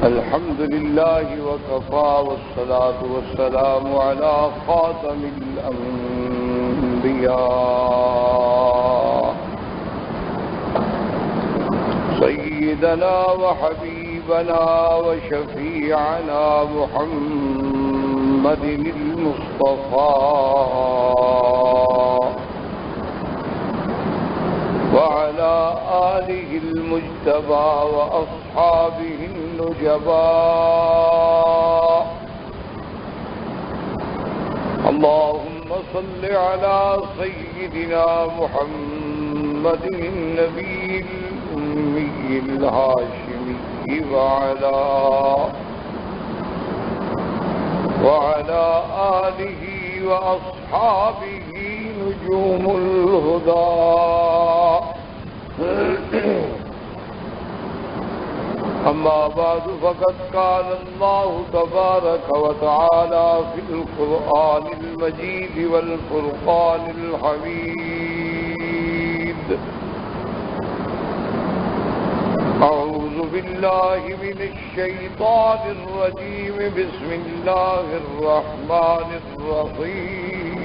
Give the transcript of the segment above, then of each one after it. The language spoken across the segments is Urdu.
الحمد لله وكفى والصلاة والسلام على خاتم الأنبياء سيدنا وحبيبنا وشفيعنا محمد المصطفى وعلى آله المجتبى وأصحابه النجبى. اللهم صل على سيدنا محمد النبي الأمي الهاشمي وعلى آله وأصحابه نجوم الهدى. أما بعد فقد قال الله تبارك وتعالى في القرآن المجيد والفرقان الحميد: أعوذ بالله من الشيطان الرجيم. بسم الله الرحمن الرحيم.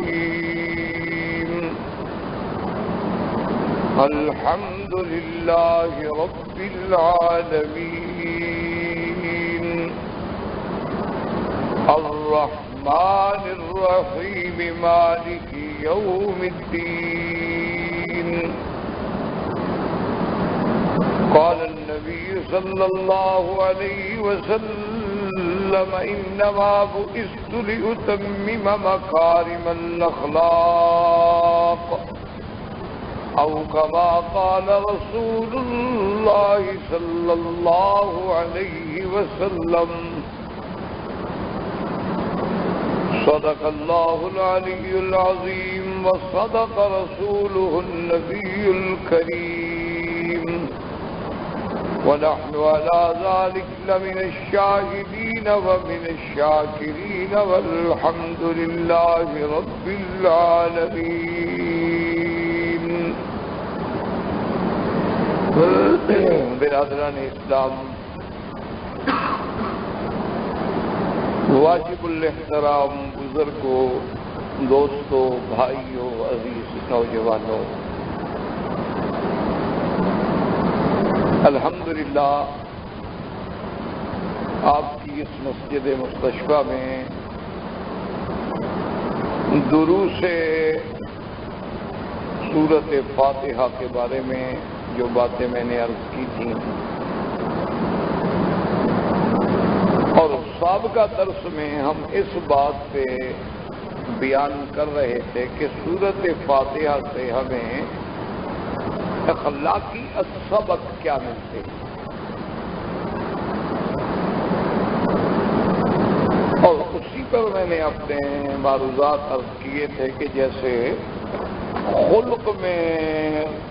الحمد لله رب العالمين الرحمن الرحيم مالك يوم الدين. قال النبي صلى الله عليه وسلم: إنما بعثت لأتمم مكارم الأخلاق، أو كما قال رسول الله صلى الله عليه وسلم. صدق الله العلي العظيم وصدق رسوله النبي الكريم، ونحن على ذلك لمن الشاهدين ومن الشاكرين، والحمد لله رب العالمين. برادران اسلام، واجب الاحترام بزرگوں، دوستوں، بھائیوں، عزیز نوجوانوں، الحمدللہ آپ کی اس مسجد مستشفیٰ میں دروس سورۃ فاتحہ کے بارے میں جو باتیں میں نے عرض کی تھیں، اور سابقہ درس میں ہم اس بات پہ بیان کر رہے تھے کہ سورۃ فاتحہ سے ہمیں اخلاقی سبق کیا ملتے ہیں، اور اسی پر میں نے اپنے معروضات عرض کیے تھے کہ جیسے خلق میں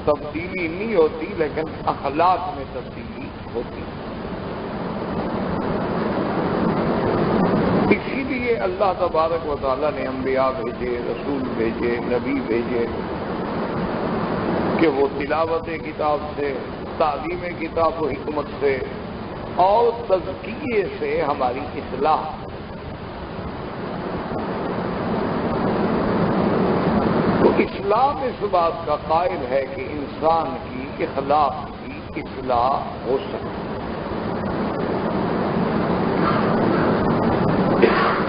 تبدیلی نہیں ہوتی لیکن اخلاق میں تبدیلی ہوتی. اسی لیے اللہ تبارک و تعالیٰ نے انبیاء بھیجے، رسول بھیجے، نبی بھیجے کہ وہ تلاوت کتاب سے، تعلیم کتاب و حکمت سے اور تزکیے سے ہماری اصلاح. تو اسلام اس بات کا قائل ہے کہ انسان کی اخلاق کی اصلاح ہو سکے.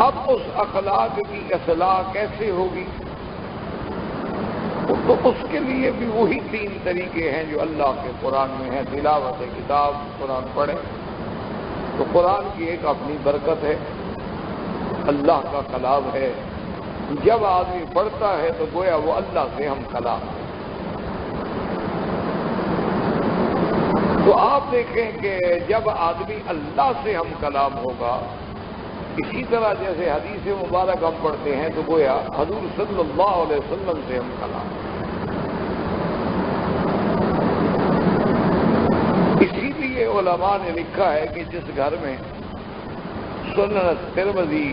اب اس اخلاق کی اصلاح کیسے ہوگی؟ تو اس کے لیے بھی وہی 3 طریقے ہیں جو اللہ کے قرآن میں ہیں. تلاوت کتاب، قرآن پڑھیں تو قرآن کی ایک اپنی برکت ہے، اللہ کا کلام ہے. جب آدمی پڑھتا ہے تو گویا وہ اللہ سے ہم کلام ہے. تو آپ دیکھیں کہ جب آدمی اللہ سے ہم کلام ہوگا، اسی طرح جیسے حدیث مبارک ہم پڑھتے ہیں تو گویا حضور صلی اللہ علیہ وسلم سے ہم کلام. اسی لیے علماء نے لکھا ہے کہ جس گھر میں سنن ترمذی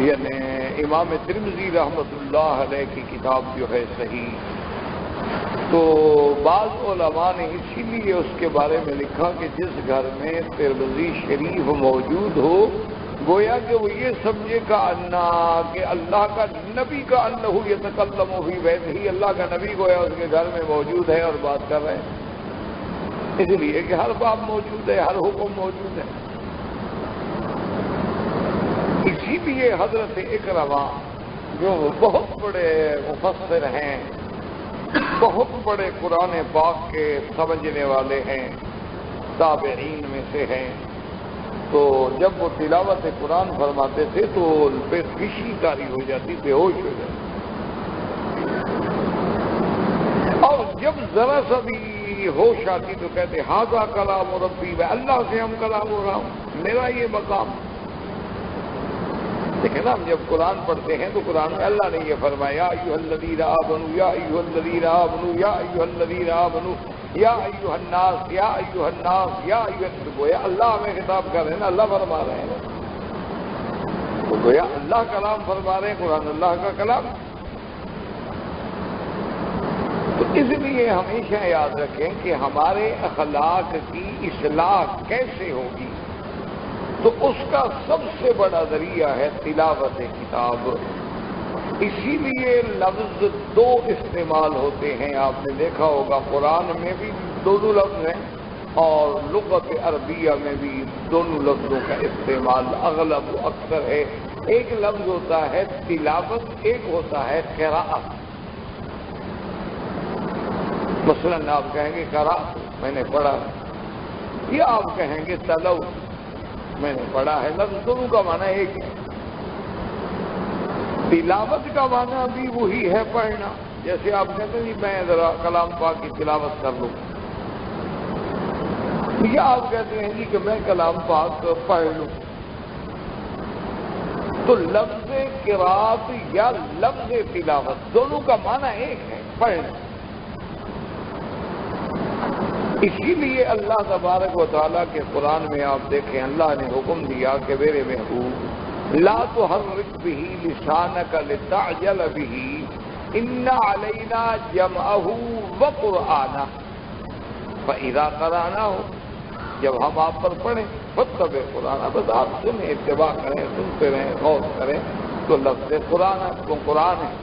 یعنی امام ترمذی رحمۃ اللہ علیہ کی کتاب جو ہے صحیح تو بعض علماء نے اسی لیے اس کے بارے میں لکھا کہ جس گھر میں ترمذی شریف موجود ہو گویا کہ وہ یہ سمجھے کہ اللہ کا نبی کا انہ یتکلم فی بیتہ، اللہ کا نبی گویا اس کے گھر میں موجود ہے اور بات کر رہے ہیں، اس لیے کہ ہر باب موجود ہے، ہر حکم موجود ہے۔ اسی لیے حضرت اکرمہ جو بہت بڑے مفسر ہیں، بہت بڑے قرآن پاک کے سمجھنے والے ہیں، تابعین میں سے ہیں، تو جب وہ تلاوت قرآن فرماتے تھے تو ان پہ خشی طاری ہو جاتی، بے ہوش ہو جاتی، اور جب ذرا سا بھی ہوش آتی تو کہتے ھذا کلام ربی، میں اللہ سے ہم کلام ہو رہا ہوں، میرا یہ مقام۔ دیکھیں نا، ہم جب قرآن پڑھتے ہیں تو قرآن میں اللہ نے یہ فرمایا یا ایھا الذین آمنوا یا ایھا الذین آمنوا یا ایھا الذین آمنوا یا ایھا الناس یا ایھا الناس یا ایھا، گویا اللہ ہمیں خطاب کر رہے ہیں نا، اللہ فرما رہے ہیں، تو گویا اللہ کلام فرما رہے ہیں، قرآن اللہ کا کلام۔ تو اس لیے ہمیشہ یاد رکھیں کہ ہمارے اخلاق کی اصلاح کیسے ہوگی، تو اس کا سب سے بڑا ذریعہ ہے تلاوت کتاب۔ اسی لیے لفظ دو استعمال ہوتے ہیں، آپ نے دیکھا ہوگا قرآن میں بھی دونوں لفظ ہیں اور لغت عربیہ میں بھی دونوں لفظوں کا استعمال اغلب و اکثر ہے۔ ایک لفظ ہوتا ہے تلاوت، ایک ہوتا ہے قراءت۔ مثلا آپ کہیں گے قرأت، میں نے پڑھا، یا آپ کہیں گے تلوت، میں نے پڑھا ہے، لفظ دونوں کا معنی ایک ہے۔ تلاوت کا معنی بھی وہی ہے، پڑھنا، جیسے آپ کہتے ہیں جی میں ذرا کلام پاک کی تلاوت کر لوں، یا آپ کہتے ہیں جی کہ میں کلام پاک پڑھ لوں، تو لفظ قرات یا لفظ تلاوت دونوں کا معنی ایک ہے، پڑھنا۔ اسی لیے اللہ تبارک و تعالیٰ کے قرآن میں آپ دیکھیں اللہ نے حکم دیا کہ میرے محبوب لا تحرک به لسانک لتعجل به ان علینا جمعہ وقرآنہ فاذا قرأناہ، جب ہم آپ پر پڑھیں فاتبع قرآن، بس آپ سنیں، اتباع کریں، سنتے رہیں، غور کریں، تو لفظ قرآن کو قرآن ہے،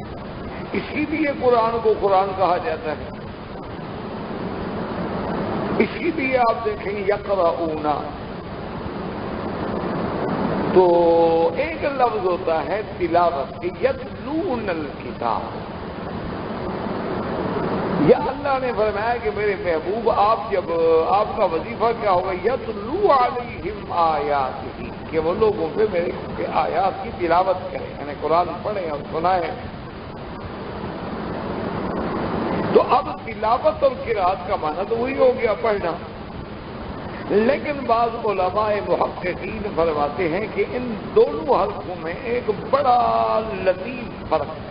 اسی لیے قرآن کو قرآن کہا جاتا ہے۔ اسی لیے آپ دیکھیں یقرؤون، تو ایک لفظ ہوتا ہے تلاوت، یتلون الکتاب، یا اللہ نے فرمایا کہ میرے محبوب آپ جب آپ کا وظیفہ کیا ہوگا، یتلو علیہم آیاتہ، کہ وہ لوگوں پہ میرے آیات کی تلاوت کریں، یعنی قرآن پڑھیں اور سنائیں۔ تو اب تلاوت اور قرات کا معنی تو وہی ہو گیا، پڑھنا، لیکن بعض علماء محققین فرماتے ہیں کہ ان دونوں حرفوں میں ایک بڑا لطیف فرق ہے۔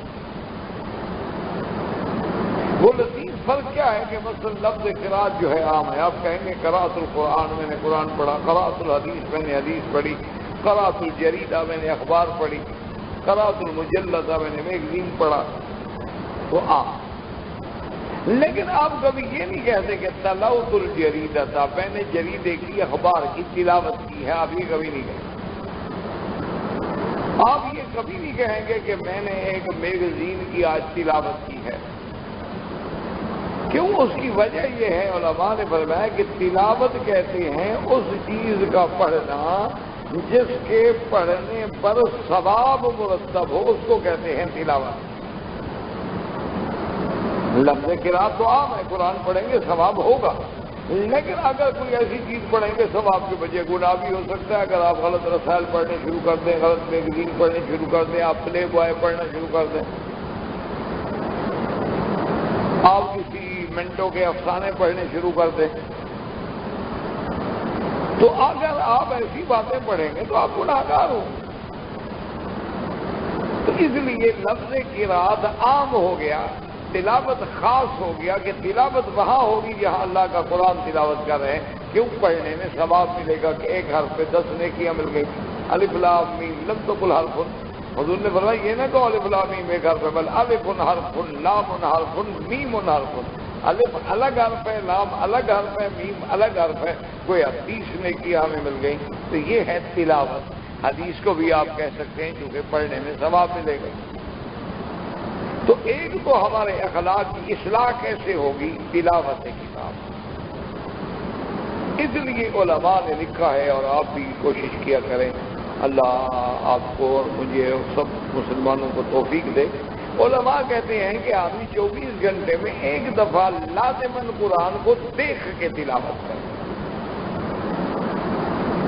وہ لطیف فرق کیا ہے کہ مثلا لفظ قرات جو ہے عام ہے، آپ کہیں گے قرأت القرآن، میں نے قرآن پڑھا، قرأت الحدیث، میں نے حدیث پڑھی، قرأت الجریدہ، میں نے اخبار پڑھی، قرأت المجلدہ، میں نے میگزین پڑھا، تو عام۔ لیکن آپ کبھی یہ نہیں کہتے کہ تلوت الجریدہ تھا، میں نے جریدے کی، اخبار کی تلاوت کی ہے، آپ یہ کبھی نہیں کہیں، آپ یہ کبھی نہیں کہیں گے کہ میں نے ایک میگزین کی آج تلاوت کی ہے۔ کیوں؟ اس کی وجہ یہ ہے، علماء نے فرمایا کہ تلاوت کہتے ہیں اس چیز کا پڑھنا جس کے پڑھنے پر ثواب مرتب ہو، اس کو کہتے ہیں تلاوت۔ لفظ قرات تو عام ہے، قرآن پڑھیں گے ثواب ہوگا، لیکن اگر کوئی ایسی چیز پڑھیں گے ثواب کے بجائے گناہ بھی ہو سکتا ہے۔ اگر آپ غلط رسائل پڑھنے شروع کر دیں، غلط میگزین پڑھنے شروع کر دیں، آپ پلے بوائے پڑھنا شروع کر دیں، آپ کسی منٹوں کے افسانے پڑھنے شروع کر دیں، تو اگر آپ ایسی باتیں پڑھیں گے تو آپ گناہگار ہوں۔ تو اس لیے لفظ قرات عام ہو گیا، تلاوت خاص ہو گیا کہ تلاوت وہاں ہوگی جہاں اللہ کا قرآن تلاوت کر رہے ہیں، کیوں؟ پڑھنے میں ثواب ملے گا کہ ایک حرف پہ 10 نیکیاں مل گئی۔ الف لام میم لم تقل حرف، حضور نے فرمایا یہ نہ کہو الف لام میم ایک حرف ہے، بل الف حرف، لام حرف، میم حرف، الف الگ حرف ہے، لام الگ حرف ہے، میم الگ حرف ہے، کوئی 30 نیکیاں ہمیں مل گئی. تو یہ ہے تلاوت. حدیث کو بھی آپ کہہ سکتے ہیں کیونکہ پڑھنے میں ثواب ملے گا. تو ایک تو ہمارے اخلاق کی اصلاح کیسے ہوگی؟ تلاوت کتاب. اس لیے علماء نے لکھا ہے، اور آپ بھی کوشش کیا کریں، اللہ آپ کو اور مجھے اور سب مسلمانوں کو توفیق دے. علماء کہتے ہیں کہ آدمی 24 گھنٹے میں ایک دفعہ لازماً قرآن کو دیکھ کے تلاوت کریں.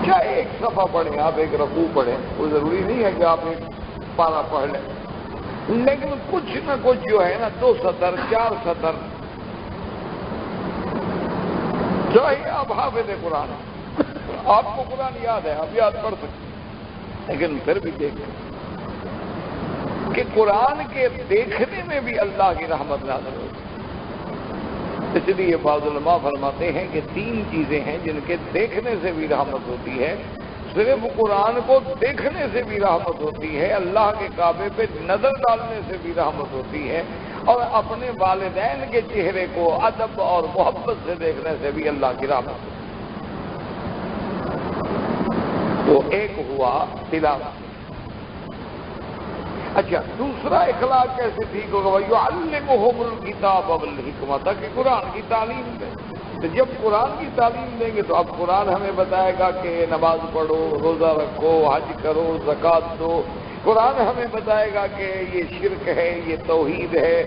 چاہے ایک صفحہ پڑھیں، آپ ایک رکوع پڑھیں، کوئی ضروری نہیں ہے کہ آپ ایک پارہ پڑھ لیں، لیکن کچھ نہ کچھ جو ہے نا 2 سطر 4 سطر، چاہے آپ حافظ قرآن، آپ کو قرآن یاد ہے، آپ یاد پڑھ سکتے ہیں، لیکن پھر بھی دیکھیں کہ قرآن کے دیکھنے میں بھی اللہ کی رحمت نازل ہوتی ہے. اس لیے بعض علماء فرماتے ہیں کہ 3 چیزیں ہیں جن کے دیکھنے سے بھی رحمت ہوتی ہے. صرف قرآن کو دیکھنے سے بھی رحمت ہوتی ہے، اللہ کے کعبے پہ نظر ڈالنے سے بھی رحمت ہوتی ہے، اور اپنے والدین کے چہرے کو ادب اور محبت سے دیکھنے سے بھی اللہ کی رحمت ہوتی ہے. تو ایک ہوا تلاوت. اچھا، دوسرا اخلاق کیسے ٹھیک ہوگا؟ وَيُعَلِّمُهُمُ الْكِتَابَ وَالْحِكْمَةَ، کہ قرآن کی تعلیم دیں. تو جب قرآن کی تعلیم دیں گے تو اب قرآن ہمیں بتائے گا کہ نماز پڑھو، روزہ رکھو، حج کرو، زکوٰۃ دو. قرآن ہمیں بتائے گا کہ یہ شرک ہے، یہ توحید ہے،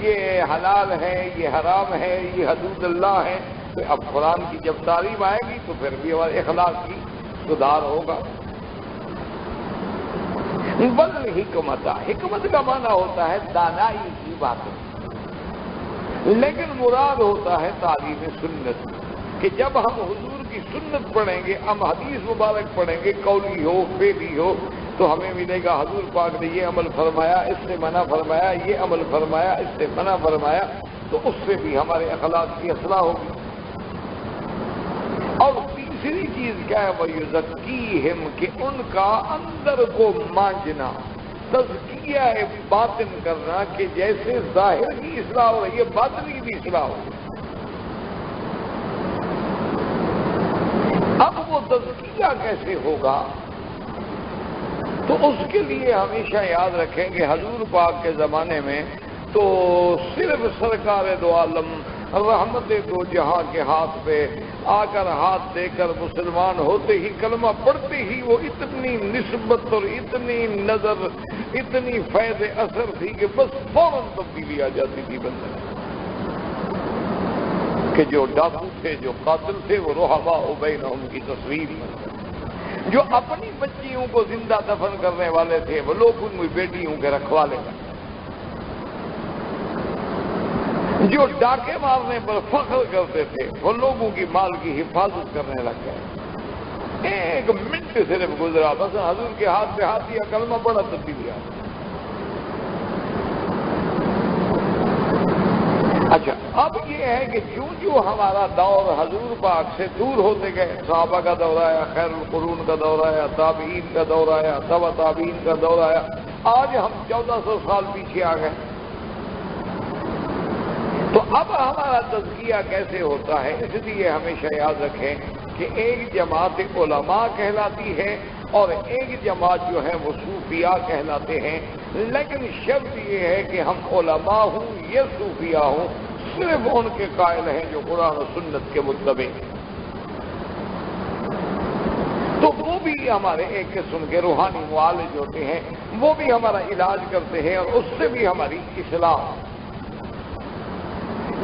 یہ حلال ہے، یہ حرام ہے، یہ حدود اللہ ہے. تو اب قرآن کی جب تعلیم آئے گی تو پھر بھی ہمارے اخلاق کی سدھار ہوگا. حکمت، حکمت کا معنی ہوتا ہے دانائی کی باتیں، لیکن مراد ہوتا ہے تعلیم سنت، کہ جب ہم حضور کی سنت پڑھیں گے، ہم حدیث مبارک پڑھیں گے، قولی ہو فعلی ہو، تو ہمیں ملے گا حضور پاک نے یہ عمل فرمایا، اس سے منع فرمایا، یہ عمل فرمایا، اس سے منع فرمایا. تو اس سے بھی ہمارے اخلاق کی اصلاح ہوگی. اور تیسری چیز کیا ہے؟ وَيُزَكِّيهِمْ، کہ ان کا اندر کو مانجنا، تزکیہ باطن کرنا، کہ جیسے ظاہر کی اصلاح ہو رہی ہے باطن کی بھی اصلاح ہو رہی ہے. اب وہ تزکیہ کیسے ہوگا؟ تو اس کے لیے ہمیشہ یاد رکھیں کہ حضور پاک کے زمانے میں تو صرف سرکار دو عالم رحمت دو جہاں کے ہاتھ پہ آ کر ہاتھ دے کر مسلمان ہوتے ہی، کلمہ پڑھتے ہی وہ اتنی نسبت اور اتنی نظر، اتنی فیض اثر تھی کہ بس فوراً تبدیلی آ جاتی تھی بندے میں. کہ جو ڈاکو تھے، جو قاتل تھے، وہ رحماء بینہم کی تصویر میں، جو اپنی بچیوں کو زندہ دفن کرنے والے تھے وہ لوگ ان کی بیٹیوں کے رکھوالے بنے. جو ڈاکے مارنے پر فخر کرتے تھے وہ لوگوں کی مال کی حفاظت کرنے لگ گئے. ایک منٹ صرف گزرا، بس حضور کے ہاتھ پہ ہاتھ دیا، کلمہ پڑا، تبدیلی آ. اچھا، اب یہ ہے کہ جو ہمارا دور حضور پاک سے دور ہوتے گئے، صحابہ کا دور آیا، خیر القرون کا دور آیا، تابعین کا دور آیا، تبع تابعین کا دور آیا، آج ہم 1400 سال پیچھے آ گئے. تو اب ہمارا تزکیہ کیسے ہوتا ہے؟ اس لیے ہمیشہ یاد رکھیں کہ ایک جماعت علماء کہلاتی ہے اور ایک جماعت جو ہے وہ صوفیاء کہلاتے ہیں. لیکن شرط یہ ہے کہ ہم علماء ہوں یا صوفیاء ہوں، صرف ان کے قائل ہیں جو قرآن و سنت کے متبع. تو وہ بھی ہمارے ایک قسم کے روحانی معالج ہوتے ہیں، وہ بھی ہمارا علاج کرتے ہیں اور اس سے بھی ہماری اصلاح.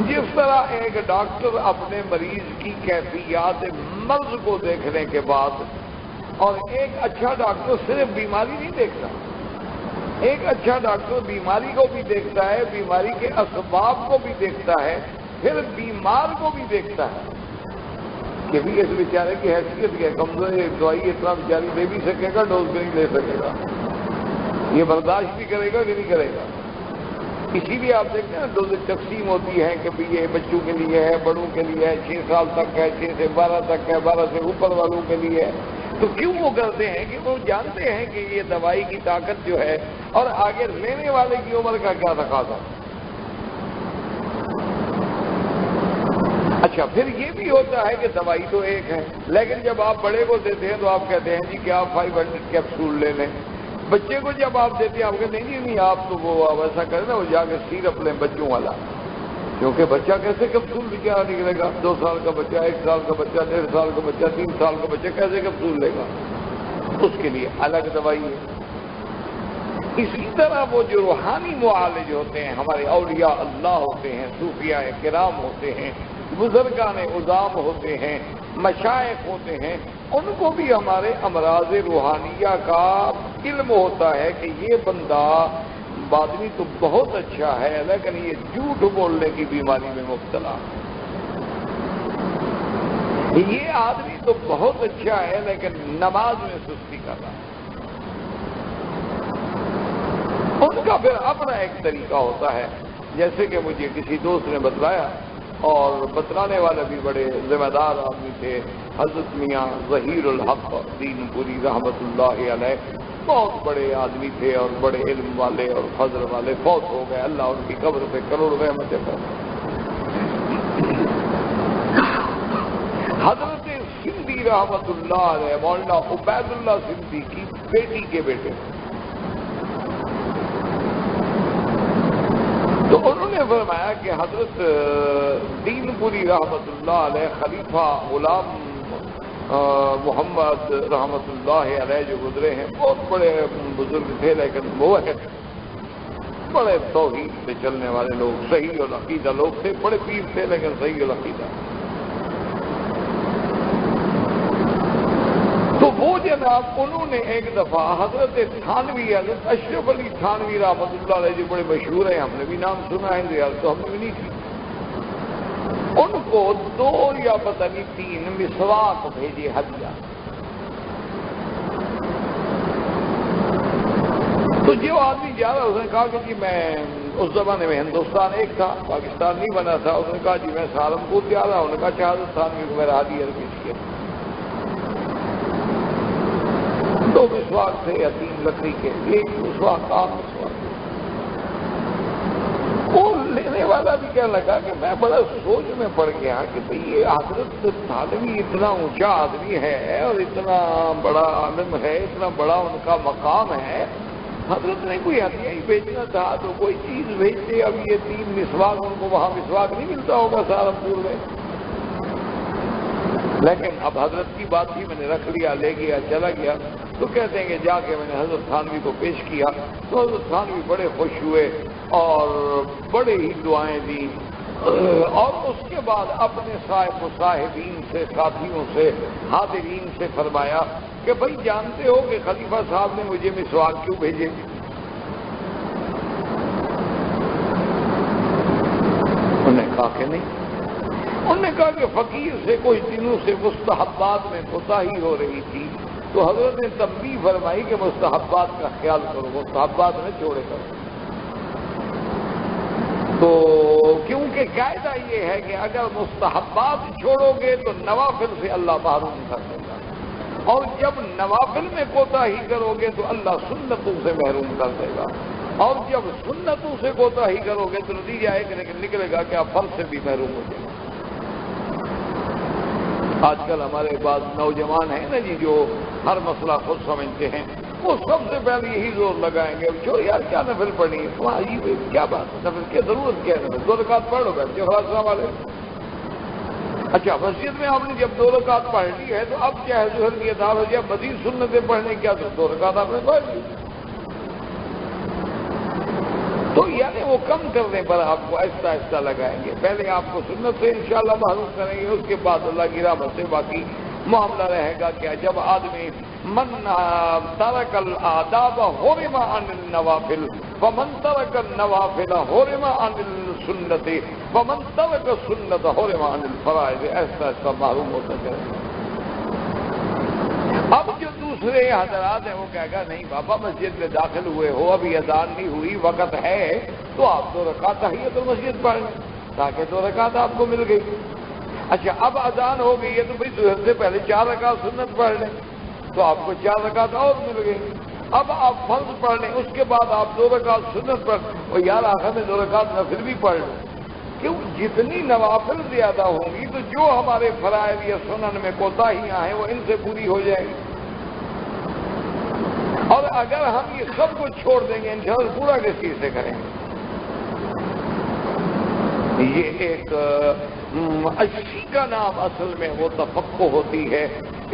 جس طرح ایک ڈاکٹر اپنے مریض کی کیفیات مرض کو دیکھنے کے بعد، اور ایک اچھا ڈاکٹر صرف بیماری نہیں دیکھتا، ایک اچھا ڈاکٹر بیماری کو بھی دیکھتا ہے، بیماری کے اسباب کو بھی دیکھتا ہے، پھر بیمار کو بھی دیکھتا ہے کہ بھی اس بیچارے کی حیثیت کیا، کمزور دوائی اتنا بیچاری لے بھی سکے گا، ڈوز بھی نہیں لے سکے گا، یہ برداشت بھی کرے گا کہ نہیں کرے گا. اسی لیے آپ دیکھتے ہیں ڈوز تقسیم ہوتی ہے کہ بھی یہ بچوں کے لیے ہے، بڑوں کے لیے ہے، 6 سال تک ہے، 6 سے 12 تک ہے، 12 سے اوپر والوں کے لیے ہے. تو کیوں وہ کرتے ہیں کہ وہ جانتے ہیں کہ یہ دوائی کی طاقت جو ہے اور آگے لینے والے کی عمر کا کیا تقاضا. اچھا پھر یہ بھی ہوتا ہے کہ دوائی تو ایک ہے، لیکن جب آپ بڑے کو دیتے ہیں تو آپ کہتے ہیں جی کہ آپ 500 کیپسول لے لیں. بچے کو جب آپ دیتے ہیں آپ کہتے ہیں نہیں آپ تو وہ ایسا کریں نا، وہ جا کے سیرپ لیں بچوں والا، کیونکہ بچہ کیسے کیپسول بیچارہ نکلے گا؟ 2 سال کا بچہ، 1 سال کا بچہ، 1.5 سال کا بچہ، 3 سال کا بچہ کیسے کیپسول لے گا؟ اس کے لیے الگ دوائی ہے. اسی طرح وہ جو روحانی معالج ہوتے ہیں، ہمارے اولیاء اللہ ہوتے ہیں، صوفیاء کرام ہوتے ہیں، بزرگان عظام ہوتے ہیں، مشائخ ہوتے ہیں، ان کو بھی ہمارے امراض روحانیہ کا علم ہوتا ہے کہ یہ بندہ آدمی تو بہت اچھا ہے لیکن یہ جھوٹ بولنے کی بیماری میں مبتلا، یہ آدمی تو بہت اچھا ہے لیکن نماز میں سستی کر رہا ہے. ان کا پھر اپنا ایک طریقہ ہوتا ہے. جیسے کہ مجھے کسی دوست نے بتلایا، اور بتلانے والے بھی بڑے ذمہ دار آدمی تھے، حضرت میاں ظہیر الحق دین پوری رحمت اللہ علیہ، بہت بڑے آدمی تھے اور بڑے علم والے اور فضل والے، فوت ہو گئے، اللہ ان کی قبر پہ کروڑ رحمتیں کرے. حضرت سندھی رحمت اللہ علیہ مولانا عبید اللہ سندھی کی بیٹی کے بیٹے، تو انہوں نے فرمایا کہ حضرت دین پوری رحمت اللہ علیہ خلیفہ غلام محمد رحمت اللہ علیہ جو گزرے ہیں، بہت بڑے بزرگ تھے لیکن وہ بڑے توحید سے چلنے والے لوگ، صحیح العقیدہ لوگ تھے، بڑے پیر تھے لیکن صحیح العقیدہ. تو وہ جناب انہوں نے ایک دفعہ حضرت تھانوی، حضرت اشرف علی تھانوی رحمت اللہ علیہ جو بڑے مشہور ہیں، ہم نے بھی نام سنا ہے، ریاض تو ہم نے بھی نہیں کی، ان کو 2 یا پتہ نہیں 3 مسواک بھیجے ہدیہ. تو جو آدمی جا رہا اس نے کہا کہ جی میں اس زمانے میں ہندوستان ایک تھا، پاکستان نہیں بنا تھا، اس نے کہا جی میں سہارنپور جا رہا ہوں. انہوں نے کہا حضرت تھانوی کو میرا ہدیہ پیش کیا. 2 مسواک تھے یا 3 لکڑی کے، 1 مسواک عام مسواک. وہ لینے والا بھی کہنے لگا کہ میں بڑا سوچ میں پڑ گیا کہ بھئی یہ حضرت تھانوی اتنا اونچا آدمی ہے اور اتنا بڑا عالم ہے، اتنا بڑا ان کا مقام ہے، حضرت نے کوئی ہدیہ ہی بھیجنا تھا تو کوئی چیز بھیجتے. اب یہ 3 مسواک، ان کو وہاں مسواک نہیں ملتا ہوگا سہارنپور میں، لیکن اب حضرت کی بات ہی میں نے رکھ لیا، لے گیا، چلا گیا. تو کہتے ہیں کہ جا کے میں نے حضرت تھانوی کو پیش کیا تو حضرت تھانوی بڑے خوش ہوئے اور بڑے ہی دعائیں دی، اور اس کے بعد اپنے صاحبین سے، ساتھیوں سے، حاضرین سے فرمایا کہ بھائی جانتے ہو کہ خلیفہ صاحب نے مجھے مسواک کیوں بھیجے؟ انہوں نے کہا کہ نہیں. انہوں نے کہا کہ فقیر سے کچھ دنوں سے مستحبات میں کوتاہی ہو رہی تھی، تو حضرت نے تنبیہ فرمائی کہ مستحبات کا خیال کرو، مستحبات نہ چھوڑے کرو. تو کیونکہ قاعدہ یہ ہے کہ اگر مستحبات چھوڑو گے تو نوافل سے اللہ محروم کر دے گا، اور جب نوافل میں کوتاہی کرو گے تو اللہ سنتوں سے محروم کر دے گا، اور جب سنتوں سے کوتاہی کرو گے تو نتیجہ ایک نکلے گا کہ آپ فرض سے بھی محروم ہو جائیں گے. آج کل ہمارے بعض نوجوان ہیں نا جی جو ہر مسئلہ خود سمجھتے ہیں، وہ سب سے پہلے یہی زور لگائیں گے چھوڑ یار کیا نفل پڑھنی ہے، وہاں کیا بات ہے، نفل کی ضرورت کیا ہے، نفل 2 رکعت پڑھ لو بیٹھ کے السلام علیکم. اچھا مسجد میں آپ نے جب 2 رکعت پڑھ لی ہے تو اب کیا ہے ظہر کی ادا ہو جائے، مزید سنتیں پڑھنے کیا تو 2 رکعت آپ نے پڑھ لی. تو یعنی وہ کم کرنے پر آپ کو آہستہ آہستہ لگائیں گے. پہلے آپ کو سنت سے انشاءاللہ محروم کریں گے، اس کے بعد اللہ کی رحمت سے باقی معاملہ رہے گا. کیا جب آدمی من ترک الآداب حرم عن النوافل ومن ترک النوافل حرم عن السنت ومن ترک السنت حرم عن الفرائض، ایسا ایسا محروم ہوتا جائے. اب جو دوسرے حضرات ہیں وہ کہے گا نہیں بابا مسجد میں داخل ہوئے ہو، ابھی اذان نہیں ہوئی، وقت ہے، تو آپ 2 رکعت تحیۃ المسجد پڑھ لیں تاکہ 2 رکعت آپ کو مل گئی. اچھا اب اذان ہو گئی ہے تو بھائی ظہر سے پہلے 4 رکعت سنت پڑھ لیں تو آپ کو 4 رکعت اور مل گئی. اب آپ فرض پڑھ لیں، اس کے بعد آپ 2 رکعت سنت پڑھ، اور یار آخر میں 2 رکعت نفل بھی پڑھ لیں، کیوں جتنی نوافل زیادہ ہوں گی تو جو ہمارے فرائض یا سنن میں کوتاہیاں ہیں وہ ان سے پوری ہو جائیں گی. اور اگر ہم یہ سب کچھ چھوڑ دیں گے انشاءاللہ پورا کس چیز سے کریں گے؟ یہ ایک اچھی کا نام اصل میں وہ تفقہ ہوتی ہے.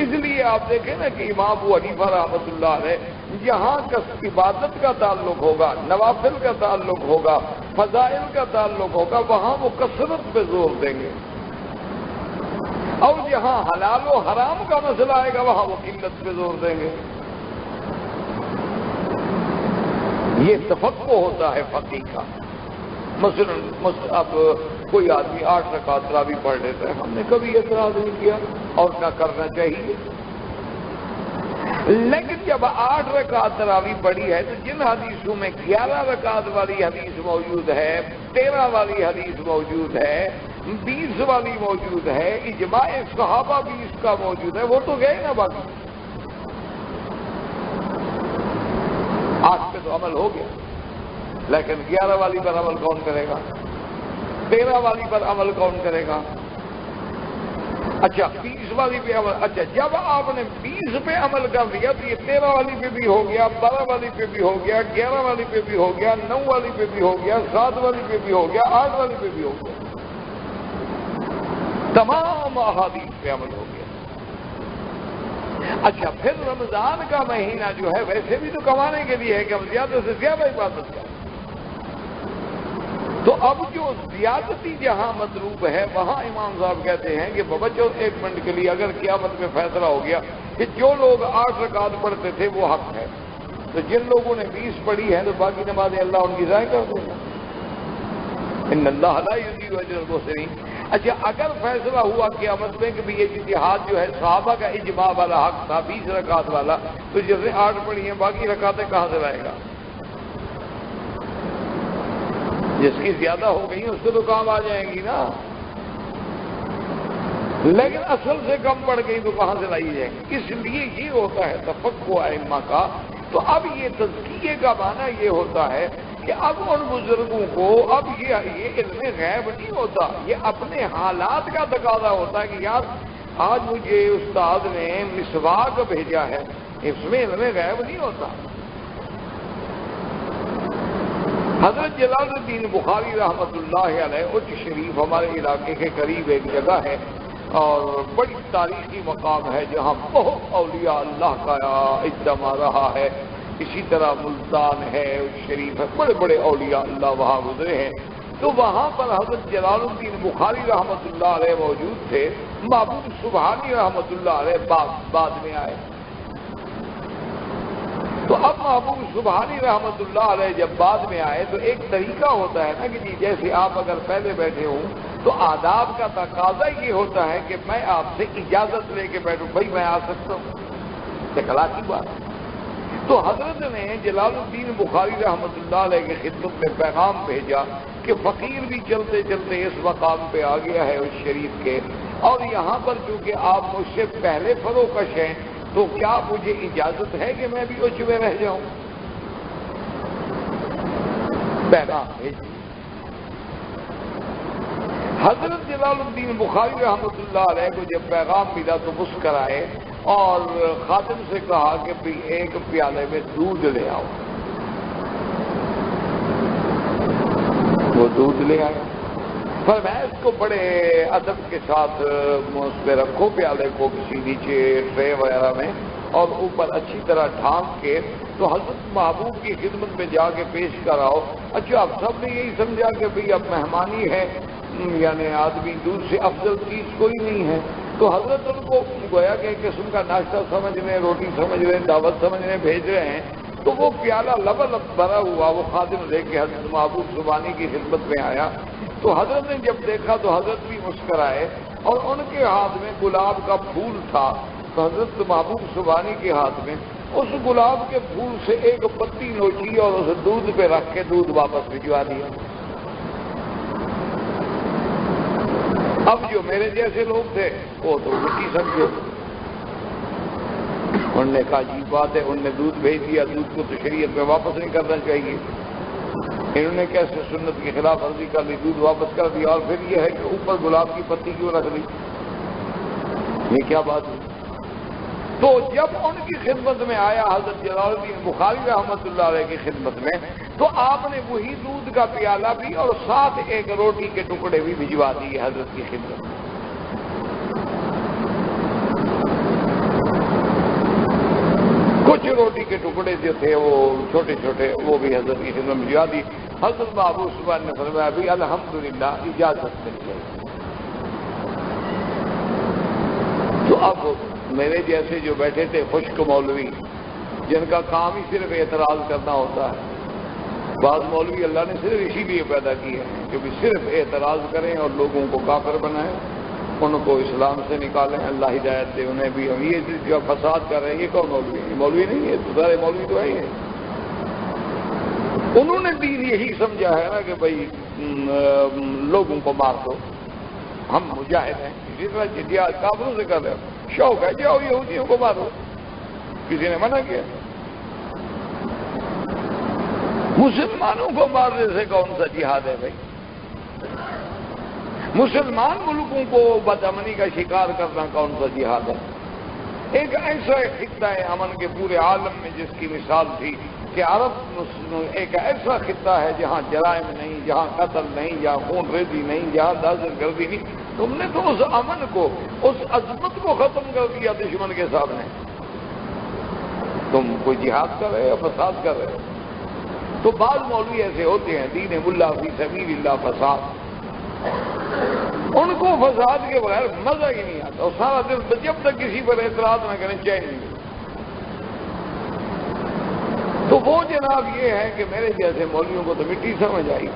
اس لیے آپ دیکھیں نا کہ امام ابو حنیفہ رحمۃ اللہ علیہ جہاں کا عبادت کا تعلق ہوگا، نوافل کا تعلق ہوگا، فضائل کا تعلق ہوگا، وہاں وہ کثرت پہ زور دیں گے. اور جہاں حلال و حرام کا مسئلہ آئے گا وہاں وہ قلت پہ زور دیں گے. یہ تفقہ ہوتا ہے فقیہ کا. مثلا اب کوئی آدمی 8 رکعت تراویح پڑھ لیتا ہے، ہم نے کبھی اعتراض نہیں کیا اور نہ کرنا چاہیے. لیکن جب 8 رکعت تراویح پڑھی ہے تو جن حدیثوں میں 11 رکعت والی حدیث موجود ہے، 13 والی حدیث موجود ہے، 20 والی موجود ہے، اجماع صحابہ بھی اس کا موجود ہے، وہ تو گئے نا. باقی 8 پہ تو عمل ہو گیا، لیکن 11 والی پر عمل کون کرے گا؟ 13 والی پر عمل کون کرے گا؟ اچھا 20 والی پہ عمل. اچھا جب آپ نے 20 پہ عمل کر لیا تو یہ 13 والی پہ بھی ہو گیا، 12 والی پہ بھی ہو گیا، 11 والی پہ بھی ہو گیا، 9 والی پہ بھی ہو گیا، 7 والی پہ بھی ہو گیا، 8 والی پہ بھی ہو گیا. تمام احادیث پہ عمل ہو گیا. اچھا پھر رمضان کا مہینہ جو ہے ویسے بھی تو کمانے کے لیے ہے کہ ہم زیادہ سے زیادہ عبادت کریں. تو اب جو زیادتی جہاں مطلوب ہے وہاں امام صاحب کہتے ہیں کہ بابا 1 منٹ کے لیے اگر قیامت میں فیصلہ ہو گیا کہ جو لوگ 8 رکعت پڑھتے تھے وہ حق ہے، تو جن لوگوں نے 20 پڑھی ہے تو باقی نمازیں اللہ ان کی ضائع کر دے گا. ان اللہ لا یضیع اجر المحسنین. اچھا اگر فیصلہ ہوا قیامت میں کہ بھی یہ جہاد جو ہے صحابہ کا اجماع والا حق تھا 20 رکعت والا، تو جس نے 8 پڑھی ہیں باقی رکعتیں کہاں سے لائے گا؟ جس کی زیادہ ہو گئی اس کو تو کام آ جائیں گی نا، لیکن اصل سے کم پڑ گئی تو کہاں سے لائی جائیں گی؟ اس لیے یہ ہوتا ہے تفقہ ائمہ کا. تو اب یہ تزکیے کا معنی یہ ہوتا ہے کہ اب ان بزرگوں کو اب یہ علم غیب نہیں ہوتا، یہ اپنے حالات کا تقاضا ہوتا ہے کہ یار آج مجھے استاد نے مسواک بھیجا ہے، اس میں علم غیب نہیں ہوتا. حضرت جلال الدین بخاری رحمۃ اللہ علیہ اچ شریف ہمارے علاقے کے قریب ایک جگہ ہے اور بڑی تاریخی مقام ہے جہاں بہت اولیاء اللہ کا اجتماع رہا ہے. اسی طرح ملتان ہے، اچ شریف ہے، بڑے بڑے اولیاء اللہ وہاں گزرے ہیں. تو وہاں پر حضرت جلال الدین بخاری رحمۃ اللہ علیہ موجود تھے. محبوب سبحانی رحمۃ اللہ علیہ بعد میں آئے. تو اب محبوب سبحانی رحمۃ اللہ علیہ جب بعد میں آئے تو ایک طریقہ ہوتا ہے نا کہ جی جیسے آپ اگر پہلے بیٹھے ہوں تو آداب کا تقاضا یہ ہوتا ہے کہ میں آپ سے اجازت لے کے بیٹھوں، بھائی میں آ سکتا ہوں، اخلاقی بات. تو حضرت نے جلال الدین بخاری رحمۃ اللہ علیہ کی خدمت میں پیغام بھیجا کہ فقیر بھی چلتے چلتے اس مقام پہ آ گیا ہے اس شریف کے، اور یہاں پر چونکہ آپ مجھ سے پہلے فروکش ہیں تو کیا مجھے اجازت ہے کہ میں بھی اچ میں رہ جاؤں؟ پیغام بھیج. حضرت جلال الدین بخاری رحمۃ اللہ علیہ کو جب پیغام ملا تو مسکرائے اور خادم سے کہا کہ بھی ایک پیالے میں دودھ لے آؤ. وہ دودھ لے آئے. فرمایا اس کو بڑے ادب کے ساتھ اس پہ رکھو پیالے کو کسی نیچے ٹرے وغیرہ میں اور اوپر اچھی طرح ڈھانک کے تو حضرت محبوب کی خدمت میں جا کے پیش کراؤ. اچھا اب سب نے یہی سمجھا کہ بھئی اب مہمانی ہے، یعنی آدمی دودھ سے افضل چیز کوئی نہیں ہے. تو حضرت ان کو گویا کہ ایک قسم کا ناشتہ سمجھ رہے ہیں، روٹی سمجھ رہے ہیں، دعوت سمجھ رہے ہیں، بھیج رہے ہیں. تو وہ پیالہ لبالب بھرا ہوا وہ خادم لے کے حضرت محبوب سبحانی کی خدمت میں آیا. تو حضرت نے جب دیکھا تو حضرت بھی مسکرائے اور ان کے ہاتھ میں گلاب کا پھول تھا. تو حضرت محبوب سبحانی کے ہاتھ میں اس گلاب کے پھول سے ایک پتی نوچی اور اسے دودھ پہ رکھ کے دودھ واپس بھجوا دیا. اب جو میرے جیسے لوگ تھے وہ تو مٹی سمجھے. انہوں نے کہا عجیب بات ہے، انہوں نے دودھ بھیج دیا، دودھ کو تو شریعت میں واپس نہیں کرنا چاہیے. انہوں نے کیسے سنت کی خلاف ورزی کر لی، دودھ واپس کر دیا، اور پھر یہ ہے کہ اوپر گلاب کی پتی کیوں رکھ دی؟ یہ کیا بات ہے؟ تو جب ان کی خدمت میں آیا حضرت جلال الدین بخاری رحمۃ اللہ علیہ کی خدمت میں، تو آپ نے وہی دودھ کا پیالہ بھی اور ساتھ ایک روٹی کے ٹکڑے بھی بھجوا دیے حضرت کی خدمت میں۔ کچھ روٹی کے ٹکڑے جو تھے وہ چھوٹے چھوٹے، وہ بھی حضرت کی خدمت میں بھجوا دی۔ حضرت ابو عثمان نے فرمایا بھی الحمدللہ اجازت مل گئی۔ تو اب میرے جیسے جو بیٹھے تھے خشک مولوی، جن کا کام ہی صرف اعتراض کرنا ہوتا ہے، بعض مولوی اللہ نے صرف اسی لیے پیدا کیے ہیں کہ بھی صرف اعتراض کریں اور لوگوں کو کافر بنائیں، ان کو اسلام سے نکالیں، اللہ ہدایت دے انہیں بھی۔ ہم یہ جو فساد کر رہے ہیں یہ کون مولوی ہے؟ مولوی نہیں ہے، سارے مولوی تو ہے۔ انہوں نے دین یہی سمجھا ہے نا کہ بھائی لوگوں کو مار دو، ہم مجاہد ہیں، اسی طرح جہاد کافروں سے کر رہے ہیں، شوق ہے جاؤ یہودیوں کو مارو، کسی نے منع کیا؟ مسلمانوں کو مارنے سے کون سا جہاد ہے بھائی؟ مسلمان ملکوں کو بدامنی کا شکار کرنا کون سا جہاد ہے؟ ایک ایسا خطہ ہے امن کے پورے عالم میں جس کی مثال تھی کہ عرب ایک ایسا خطہ ہے جہاں جرائم نہیں، جہاں قتل نہیں، جہاں خون ریزی نہیں، جہاں دہشت گردی نہیں۔ تم نے تو اس امن کو، اس عظمت کو ختم کر دیا دشمن کے سامنے۔ تم کوئی جہاد کر رہے ہو، فساد کر رہے ہو؟ تو بعض مولوی ایسے ہوتے ہیں، دین ملا فی سبیل اللہ فساد، ان کو فساد کے بغیر مزہ ہی نہیں آتا، اور سارا دن جب تک کسی پر اعتراض نہ کریں چین نہیں ملتا۔ تو وہ جناب یہ ہے کہ میرے جیسے مولویوں کو تو مٹی سمجھ آئی۔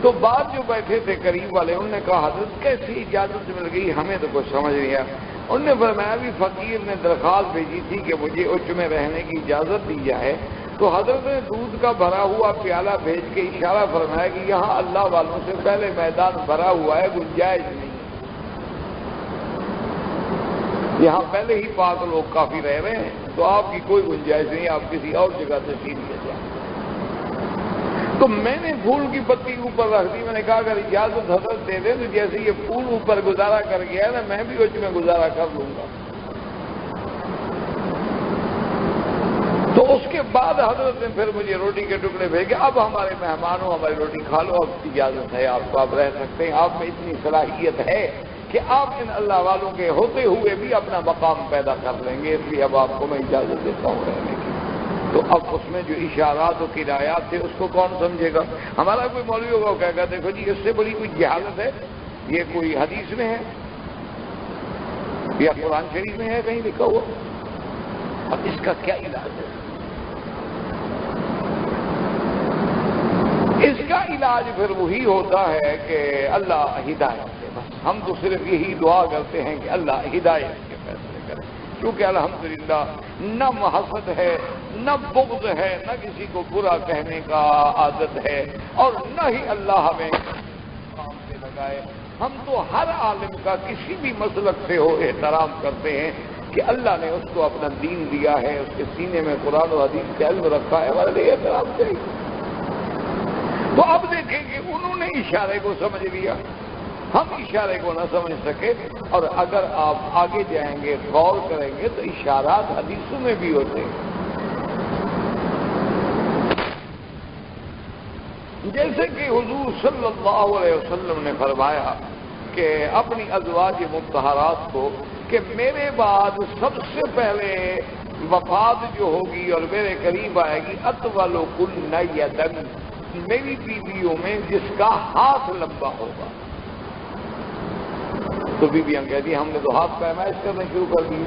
تو بعد جو بیٹھے تھے قریب والے، انہوں نے کہا حضرت کیسی اجازت مل گئی، ہمیں تو کچھ سمجھ نہیں آیا۔ انہوں نے فرمایا بھی فقیر نے درخواست بھیجی تھی کہ مجھے اچ میں رہنے کی اجازت دی جائے، تو حضرت نے دودھ کا بھرا ہوا پیالہ بھیج کے اشارہ فرمایا کہ یہاں اللہ والوں سے پہلے میدان بھرا ہوا ہے، گنجائش نہیں، یہاں پہلے ہی پاک لوگ کافی رہ رہے ہیں، تو آپ کی کوئی گنجائش نہیں، آپ کسی اور جگہ سے سیدھ لے جائیں۔ تو میں نے پھول کی پتی اوپر رکھ دی، میں نے کہا اگر اجازت حضرت دے دیں تو جیسے یہ پھول اوپر گزارا کر گیا ہے نا، میں بھی اچ میں گزارا کر لوں گا۔ تو اس کے بعد حضرت نے پھر مجھے روٹی کے ٹکڑے بھیجے، اب ہمارے مہمان ہو، ہماری روٹی کھا لو، اب اجازت ہے آپ کو، آپ رہ سکتے ہیں، آپ میں اتنی صلاحیت ہے کہ آپ ان اللہ والوں کے ہوتے ہوئے بھی اپنا مقام پیدا کر لیں گے، اس لیے اب آپ کو میں اجازت دیتا ہوں رہنے کی۔ تو اب اس میں جو اشارات و کنایات تھے اس کو کون سمجھے گا؟ ہمارا کوئی مولوی ہوگا وہ کہے گا دیکھو جی اس سے بڑی کوئی جہالت ہے، یہ کوئی حدیث میں ہے یا قرآن شریف میں ہے کہیں لکھا ہوا؟ اب اس کا کیا علاج ہے؟ اس کا علاج پھر وہی ہوتا ہے کہ اللہ ہدایت دے، بس ہم تو صرف یہی دعا کرتے ہیں کہ اللہ ہدایت کے فیصلے کرے، کیونکہ الحمدللہ نہ حسد ہے، نہ بغض ہے، نہ کسی کو برا کہنے کا عادت ہے، اور نہ ہی اللہ ہمیں کام سے لگائے۔ ہم تو ہر عالم کا کسی بھی مسلک سے ہو احترام کرتے ہیں کہ اللہ نے اس کو اپنا دین دیا ہے، اس کے سینے میں قرآن و حدیث کا علم رکھا ہے، ہمارے لیے احترام چاہیے۔ تو اب دیکھیں کہ انہوں نے اشارے کو سمجھ لیا، ہم اشارے کو نہ سمجھ سکے، اور اگر آپ آگے جائیں گے غور کریں گے تو اشارات حدیثوں میں بھی ہوتے ہیں۔ جیسے کہ حضور صلی اللہ علیہ وسلم نے فرمایا کہ اپنی ازواج مطہرات کو کہ میرے بعد سب سے پہلے وفات جو ہوگی اور میرے قریب آئے گی اطول کن یدن، میری بیویوں میں جس کا ہاتھ لمبا ہوگا۔ تو بیویاں کہتی ہیں ہم نے تو ہاتھ پیمائش کرنا شروع کر دی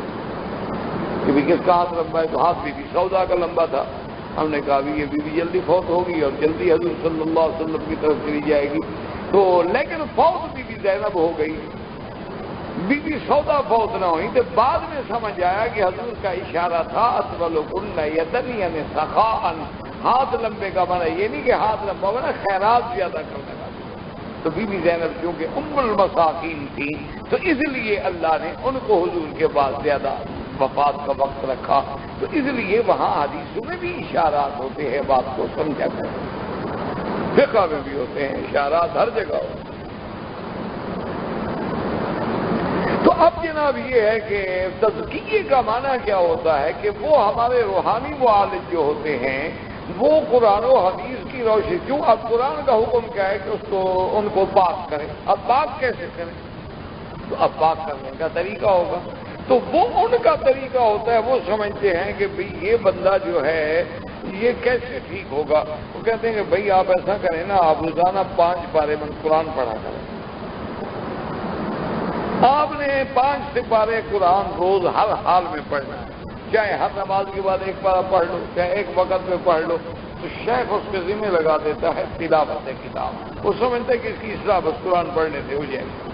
کہ بھی کس کا ہاتھ لمبا ہے، تو ہاتھ بی بی سودا کا لمبا تھا۔ ہم نے کہا بھی یہ بیوی جلدی فوت ہوگی اور جلدی حضور صلی اللہ علیہ وسلم کی طرف چلی جائے گی، تو لیکن فوت بی بی زینب ہو گئی، بی بی سودا فوت نہ ہوئی۔ تو بعد میں سمجھ آیا کہ حضور کا اشارہ تھا اطول کن یدن، یعنی سخاءً، ہاتھ لمبے کا معنی یہ نہیں کہ ہاتھ لمبا ہونا خیرات زیادہ کرنے والی۔ تو بی بی زینب کیونکہ ام المساکین تھی تو اس لیے اللہ نے ان کو حضور کے بعد زیادہ وفات کا وقت رکھا، تو اس لیے وہاں حدیثوں میں بھی اشارات ہوتے ہیں، بات کو سمجھا کریں۔ فقہ میں بھی ہوتے ہیں، اشارات ہر جگہ ہوتے ہیں۔ تو اب جناب یہ ہے کہ تزکیے کا معنی کیا ہوتا ہے کہ وہ ہمارے روحانی معالج جو ہوتے ہیں وہ قرآن و حدیث کی روشنی، کیوں اب قرآن کا حکم کیا ہے کہ ان کو پاک کریں، اب پاک کیسے کریں؟ تو اب پاک کرنے کا طریقہ ہوگا، تو وہ ان کا طریقہ ہوتا ہے، وہ سمجھتے ہیں کہ بھئی یہ بندہ جو ہے یہ کیسے ٹھیک ہوگا؟ وہ کہتے ہیں کہ بھئی آپ ایسا کریں نا، آپ روزانہ 5 پارے من قرآن پڑھا کریں، آپ نے 5 سپارے قرآن روز ہر حال میں پڑھنا ہے، چاہے ہر نماز کے بعد 1 پارہ پڑھ لو، چاہے ایک وقت میں پڑھ لو۔ تو شیخ اس کے ذمہ لگا دیتا ہے تلاوت کتاب، وہ سمجھتا ہے کہ اس کی اصلاح بس قرآن پڑھنے سے ہو جائے گی۔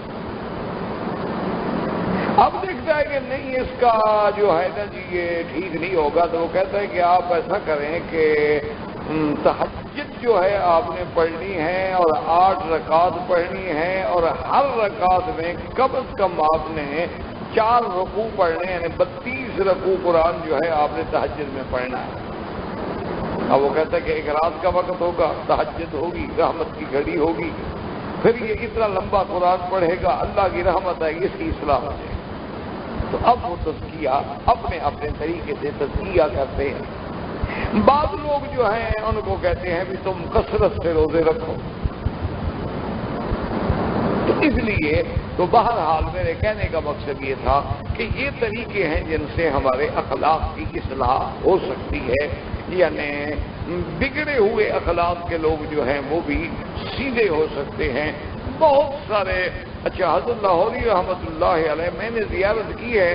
اب دیکھتا ہے کہ نہیں اس کا جو ہے نا جی یہ ٹھیک نہیں ہوگا، تو وہ کہتا ہے کہ آپ ایسا کریں کہ تہجد جو ہے آپ نے پڑھنی ہے اور 8 رکعت پڑھنی ہے، اور ہر رکعت میں کم از کم آپ نے 4 رکوع پڑھنے، یعنی 32 رکوع قرآن جو ہے آپ نے تہجد میں پڑھنا ہے۔ اب وہ کہتا ہے کہ ایک رات کا وقت ہوگا، تہجد ہوگی، رحمت کی گھڑی ہوگی، پھر یہ اتنا لمبا قرآن پڑھے گا، اللہ کی رحمت آئے گی، اس کی اصلاح ہو جائے گی۔ تو اب وہ تزکیہ اپنے اپنے طریقے سے تزکیہ کرتے ہیں۔ بعض لوگ جو ہیں ان کو کہتے ہیں بھی تم کثرت سے روزے رکھو۔ تو اس لیے تو بہرحال میرے کہنے کا مقصد یہ تھا کہ یہ طریقے ہیں جن سے ہمارے اخلاق کی اصلاح ہو سکتی ہے، یعنی بگڑے ہوئے اخلاق کے لوگ جو ہیں وہ بھی سیدھے ہو سکتے ہیں۔ بہت سارے، اچھا حضرت لاہوری رحمۃ اللہ علیہ میں نے زیارت کی ہے،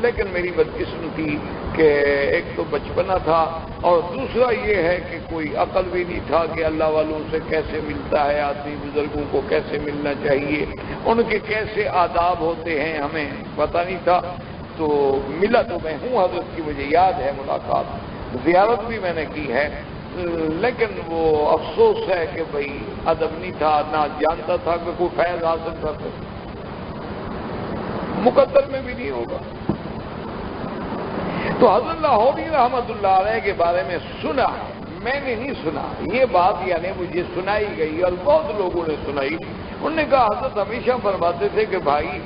لیکن میری بدقسمتی کہ ایک تو بچپنا تھا اور دوسرا یہ ہے کہ کوئی عقل بھی نہیں تھا کہ اللہ والوں سے کیسے ملتا ہے آدمی، بزرگوں کو کیسے ملنا چاہیے، ان کے کیسے آداب ہوتے ہیں ہمیں پتہ نہیں تھا۔ تو ملا تو میں ہوں حضرت کی، مجھے یاد ہے ملاقات، زیارت بھی میں نے کی ہے، لیکن وہ افسوس ہے کہ بھئی ادب نہیں تھا، نہ جانتا تھا کہ کوئی فیض حاصل کر سکے، مقدر میں بھی نہیں ہوگا۔ تو حضرت لاہوری رحمۃ اللہ علیہ کے بارے میں سنا ہے، میں نے نہیں سنا یہ بات، یعنی مجھے سنائی گئی اور بہت لوگوں نے سنائی۔ انہوں نے کہا حضرت ہمیشہ فرماتے تھے کہ بھائی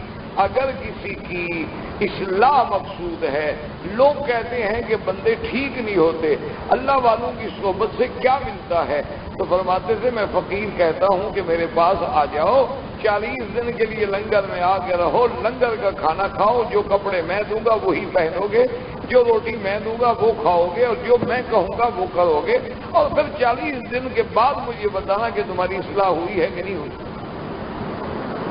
اگر کسی کی اصلاح مقصود ہے، لوگ کہتے ہیں کہ بندے ٹھیک نہیں ہوتے، اللہ والوں کی صحبت سے کیا ملتا ہے؟ تو فرماتے تھے میں فقیر کہتا ہوں کہ میرے پاس آ جاؤ، 40 دن کے لیے لنگر میں آ کے رہو، لنگر کا کھانا کھاؤ، جو کپڑے میں دوں گا وہی پہنو گے، جو روٹی میں دوں گا وہ کھاؤ گے، اور جو میں کہوں گا وہ کرو گے، اور پھر 40 دن کے بعد مجھے بتانا کہ تمہاری اصلاح ہوئی ہے کہ نہیں ہوئی،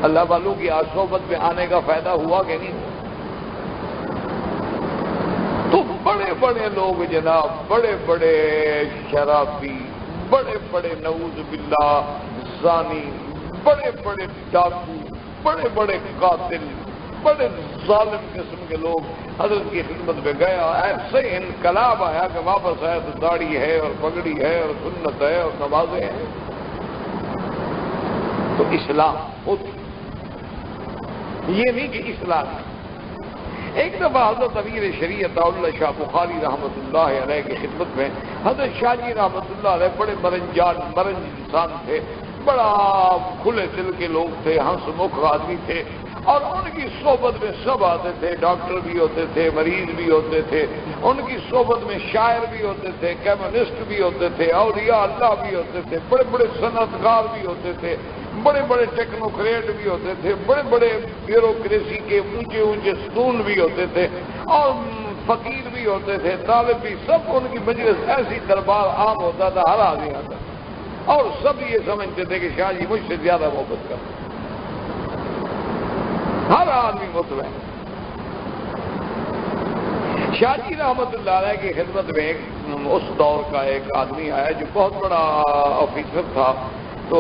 اللہ والوں کی صحبت میں آنے کا فائدہ ہوا کہ نہیں ہوا۔ تو بڑے بڑے لوگ جناب، بڑے بڑے شرابی، بڑے بڑے نعوذ باللہ زانی، بڑے بڑے ڈاکو، بڑے بڑے قاتل، بڑے ظالم قسم کے لوگ حضرت کی خدمت میں گیا، ایسے انقلاب آیا کہ واپس آیا تو داڑھی ہے اور پگڑی ہے اور سنت ہے اور نمازیں ہیں۔ تو اسلام ہوتی، یہ نہیں کہ اسلام ہے۔ ایک دفعہ حضرت امیر شریعت اللہ شاہ بخاری رحمۃ اللہ علیہ کی خدمت میں حضرت شاہ جی رحمۃ اللہ علیہ بڑے مرنج انسان تھے، بڑا کھلے دل کے لوگ تھے، ہنس مکھ آدمی تھے، اور ان کی صحبت میں سب آتے تھے، ڈاکٹر بھی ہوتے تھے، مریض بھی ہوتے تھے، ان کی صحبت میں شاعر بھی ہوتے تھے، کمیونسٹ بھی ہوتے تھے، اولیاء اللہ بھی ہوتے تھے، بڑے بڑے صنعت کار بھی ہوتے تھے، بڑے بڑے ٹیکنوکریٹ بھی ہوتے تھے، بڑے بڑے بیوروکریسی کے اونچے اونچے ستون بھی ہوتے تھے، اور فقیر بھی ہوتے تھے، طالب بھی، سب ان کی مجلس ایسی دربار عام ہوتا تھا، ہر آدمی آتا تھا، اور سب یہ سمجھتے تھے کہ شاہ جی مجھ سے زیادہ محبت کرتے، ہر آدمی مطمئن۔ شاہ جی رحمۃ اللہ علیہ کی خدمت میں اس دور کا ایک آدمی آیا جو بہت بڑا آفیسر تھا، تو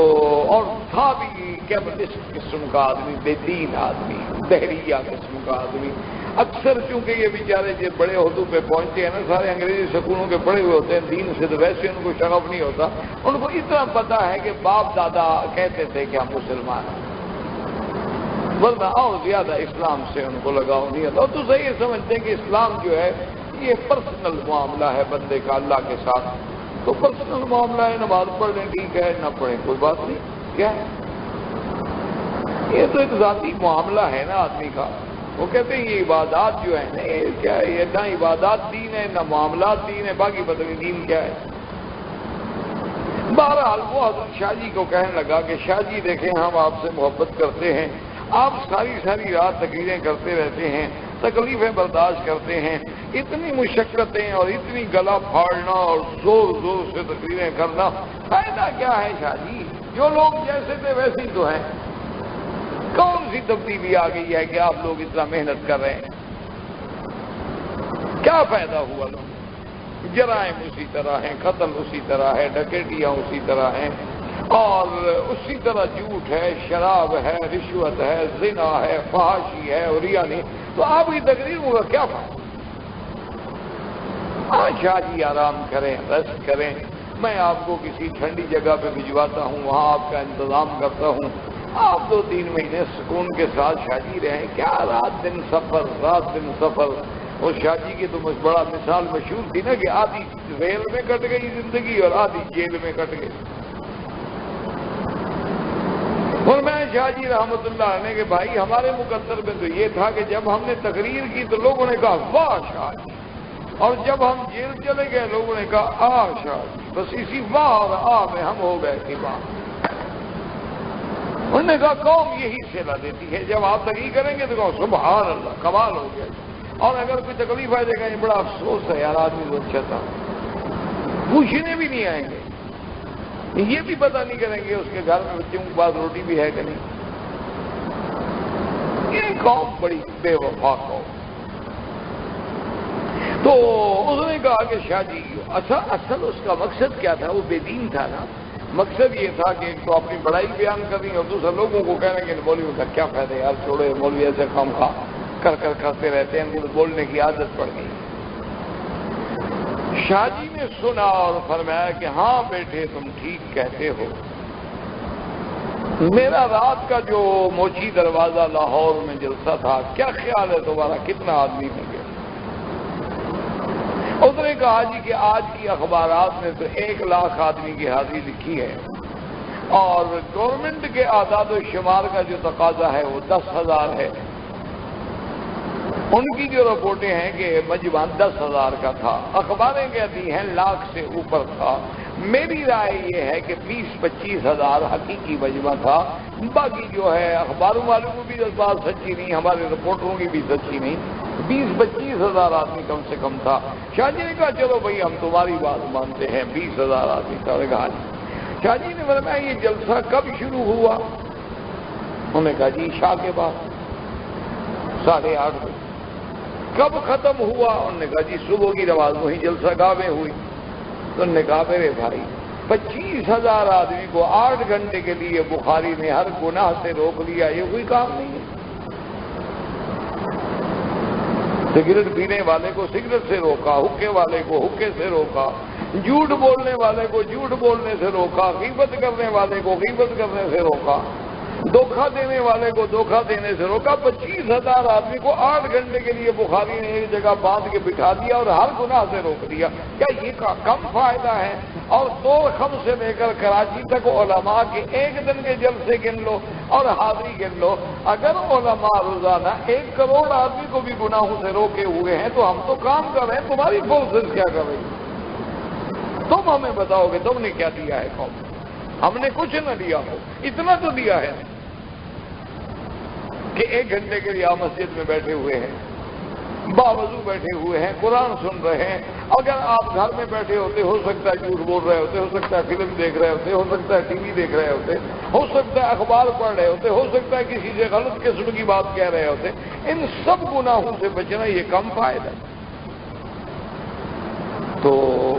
اور تھا بھی کیمسٹ قسم کا آدمی، بے دین آدمی، دہریہ قسم کا آدمی۔ اکثر چونکہ یہ بیچارے جو بڑے عہدوں پہ پہنچتے ہیں نا، سارے انگریزی سکولوں کے پڑھے ہوئے ہوتے ہیں، دین سے تو ویسے ان کو شغف نہیں ہوتا، ان کو اتنا پتہ ہے کہ باپ دادا کہتے تھے کہ ہم مسلمان ہیں، ورنہ اور زیادہ اسلام سے ان کو لگاؤ نہیں ہوتا۔ تو صحیح سمجھتے ہیں کہ اسلام جو ہے یہ پرسنل معاملہ ہے بندے کا اللہ کے ساتھ، تو پرسنل معاملہ ہے، نماز پڑھ لیں ٹھیک ہے، نہ پڑھیں کوئی بات نہیں، کیا ہے؟ یہ تو ایک ذاتی معاملہ ہے نا آدمی کا۔ وہ کہتے ہیں یہ عبادات جو ہے نا، یہ کیا ہے، یہ نہ عبادات دین ہے نہ معاملات دین ہے، باقی پتہ نہیں دین کیا ہے۔ بہرحال وہ حضرت شاہ جی کو کہنے لگا کہ شاہ جی دیکھیں ہم آپ سے محبت کرتے ہیں، آپ ساری رات تقریریں کرتے رہتے ہیں، تکلیفیں برداشت کرتے ہیں، اتنی مشقتیں اور اتنی گلا پھاڑنا اور زور زور سے تقریریں کرنا، فائدہ کیا ہے شاہ جی؟ جو لوگ جیسے تھے ویسے ہی تو ہیں، کون سی تبدیلی آ گئی ہے کہ آپ لوگ اتنا محنت کر رہے ہیں؟ کیا فائدہ ہوا؟ لوگ جرائم اسی طرح ہیں، قتل اسی طرح ہے، ڈکیتیاں اسی طرح ہیں، اور اسی طرح جھوٹ ہے، شراب ہے، رشوت ہے، زنا ہے، فحاشی ہے اور ریانی، تو آپ کی تقریر ہوگا کیا فائدہ؟ شاہ جی آرام کریں، ریسٹ کریں، میں آپ کو کسی ٹھنڈی جگہ پہ بھجواتا ہوں، وہاں آپ کا انتظام کرتا ہوں، آپ 2-3 مہینے سکون کے ساتھ شاہ جی رہیں۔ کیا رات دن سفر، اور شاہ جی کی تو بڑا مثال مشہور تھی نا کہ آدھی ریل میں کٹ گئی زندگی اور آدھی جیل میں کٹ گئی۔ اور میں شاہ جی رحمت اللہ علیہ کہ بھائی ہمارے مقدر میں تو یہ تھا کہ جب ہم نے تقریر کی تو لوگوں نے کہا واہ شاہ جی، اور جب ہم جیل چلے گئے لوگوں نے کہا شاہ جی، بس اسی واہ اور میں ہم ہو گئے کہ واہ۔ انہوں نے کہا قوم یہی صلہ دیتی ہے، جب آپ تقریر کریں گے تو کہو سبحان اللہ، کمال ہو گیا، اور اگر کوئی تکلیف آئے گا یہ بڑا افسوس ہے یار، آدمی تو اچھا تھا، پوچھنے بھی نہیں آئیں گے، یہ بھی پتہ نہیں کریں گے اس کے گھر میں بچوں کے پاس روٹی بھی ہے کہ نہیں۔ یہ قوم بڑی بے وفا قوم۔ تو اس نے کہا کہ شاہ جی اصل اس کا مقصد کیا تھا؟ وہ بے دین تھا نا، مقصد یہ تھا کہ ایک تو اپنی بڑائی بیان کرنی اور دوسرا لوگوں کو کہنا کہ مولوی کا کیا فائدہ یار، چھوڑے مولوی ایسے کام کرتے رہتے ہیں، ان کو بولنے کی عادت پڑ گئی۔ شاہ جی نے سنا اور فرمایا کہ ہاں بیٹے تم ٹھیک کہتے ہو، میرا رات کا جو موچی دروازہ لاہور میں جلسہ تھا، کیا خیال ہے تمہارا کتنا آدمی ہوں گے؟ اس نے کہا جی کہ آج کی اخبارات میں تو 1 لاکھ آدمی کی حاضری لکھی ہے، اور گورنمنٹ کے اعداد و شمار کا جو تقاضا ہے وہ 10,000 ہے۔ ان کی جو رپورٹیں ہیں کہ مجمع 10,000 کا تھا، اخباریں کہتی ہیں لاکھ سے اوپر تھا۔ میری رائے یہ ہے کہ 20-25 ہزار حقیقی مجمع تھا، باقی جو ہے اخباروں والوں کو بھی بات سچی نہیں، ہمارے رپورٹروں کی بھی سچی نہیں، 20-25 ہزار آدمی کم سے کم تھا۔ شاہ جی نے کہا چلو بھائی ہم تمہاری بات مانتے ہیں، 20,000 آدمی کا کہا۔ شاہ جی نے فرمایا یہ جلسہ کب شروع ہوا؟ انہوں نے کہا جی عشاء کے بعد 8:30 بجے۔ کب ختم ہوا؟ انہوں نے کہا جی صبح کی نماز وہی جلسہ گاہ میں ہوئی۔ تو انہوں نے کہا میرے بھائی 25,000 آدمی کو 8 گھنٹے کے لیے بخاری نے ہر گناہ سے روک لیا، یہ کوئی کام نہیں ہے۔ سگریٹ پینے والے کو سگریٹ سے روکا، حقے والے کو حقے سے روکا، جھوٹ بولنے والے کو جھوٹ بولنے سے روکا، غیبت کرنے والے کو غیبت کرنے سے روکا، دھوکہ دینے والے کو دھوکہ دینے سے روکا۔ 25,000 آدمی کو 8 گھنٹے کے لیے بخاری نے ایک جگہ باندھ کے بٹھا دیا اور ہر گناہ سے روک دیا۔ کیا یہ کم فائدہ ہے؟ اور 2 خم سے لے کر کراچی تک علماء کے 1 دن کے جلسے گن لو اور حاضری گن لو، اگر علماء روزانہ 1 کروڑ آدمی کو بھی گناہوں سے روکے ہوئے ہیں تو ہم تو کام کر رہے ہیں، تمہاری فورسز کیا کر رہی؟ تم ہمیں بتاؤ کہ تم نے کیا دیا ہے قوم؟ ہم نے کچھ نہ دیا ہو، اتنا تو دیا ہے کہ 1 گھنٹے کے لیے آپ مسجد میں بیٹھے ہوئے ہیں، باوضو بیٹھے ہوئے ہیں، قرآن سن رہے ہیں۔ اگر آپ گھر میں بیٹھے ہوتے ہو سکتا ہے جھوٹ بول رہے ہوتے، ہو سکتا ہے فلم دیکھ رہے ہوتے، ہو سکتا ہے ٹی وی دیکھ رہے ہوتے، ہو سکتا ہے اخبار پڑھ رہے ہوتے، ہو سکتا ہے کسی سے غلط قسم کی بات کہہ رہے ہوتے۔ ان سب گناہوں سے بچنا یہ کم فائدہ ہے۔ تو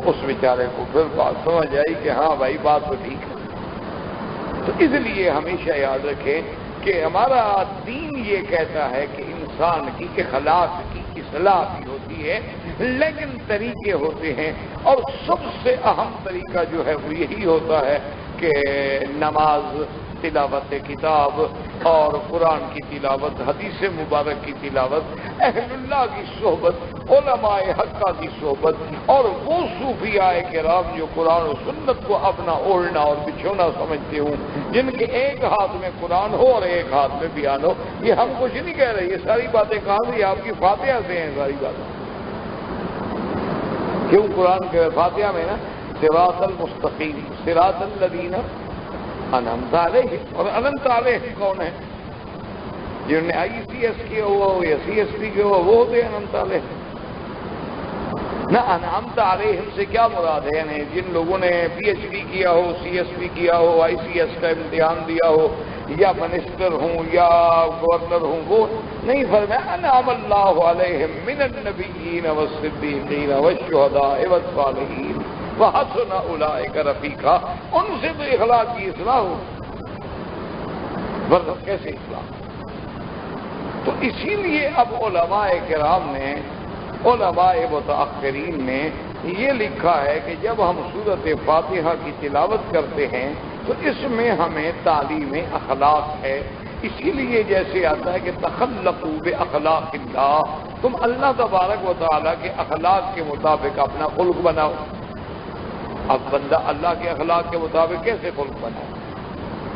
اس بیچارے کو پھر بات سمجھ آئی کہ ہاں بھائی بات تو ٹھیک ہے۔ تو اس لیے ہمیشہ یاد رکھیں کہ ہمارا دین یہ کہتا ہے کہ انسان کی اخلاق کی اصلاح بھی ہوتی ہے، لیکن طریقے ہوتے ہیں، اور سب سے اہم طریقہ جو ہے وہ یہی ہوتا ہے کہ نماز تلاوت کتاب اور قرآن کی تلاوت، حدیث مبارک کی تلاوت، اہل اللہ کی صحبت، علماء حقہ کی صحبت، اور وہ صوفیاء کرام جو قرآن و سنت کو اپنا اوڑھنا اور بچھونا سمجھتے ہوں، جن کے ایک ہاتھ میں قرآن ہو اور ایک ہاتھ میں بیان ہو۔ یہ ہم کچھ نہیں کہہ رہے، یہ ساری باتیں کہاں سے؟ آپ کی فاتحہ سے ہیں ساری باتیں۔ کیوں؟ قرآن کے فاتحہ میں نا صراط المستقیم، صراط الذین انعمت علیہم، اور انعمت علیہم کون ہے؟ جنہوں نے ICS کیا ہوا ہو یا CSP کیا ہوا وہ ہوتے ہیں انعمت علیہم۔ نہ انعمت علیہم سے کیا مراد ہے؟ یعنی جن لوگوں نے PhD کیا ہو، CSP کیا ہو، ICS کا امتحان دیا ہو، یا منسٹر ہوں یا گورنر ہوں، وہ نہیں فرمایا انعم اللہ علیہم من النبیین والصدیقین والشہداء والصالحین وحسن اولئک رفیقا۔ ان سے تو اخلاق کی اصلاح ہو، ورنہ کیسے اصلاح؟ تو اسی لیے اب علماء کرام نے، علماء متأخرین نے یہ لکھا ہے کہ جب ہم سورۃ فاتحہ کی تلاوت کرتے ہیں تو اس میں ہمیں تعلیم اخلاق ہے۔ اسی لیے جیسے آتا ہے کہ تخلقوا باخلاق اللہ، تم اللہ تبارک و تعالیٰ کے اخلاق کے مطابق اپنا خلق بناؤ۔ اب بندہ اللہ کے اخلاق کے مطابق کیسے خلق بنائے؟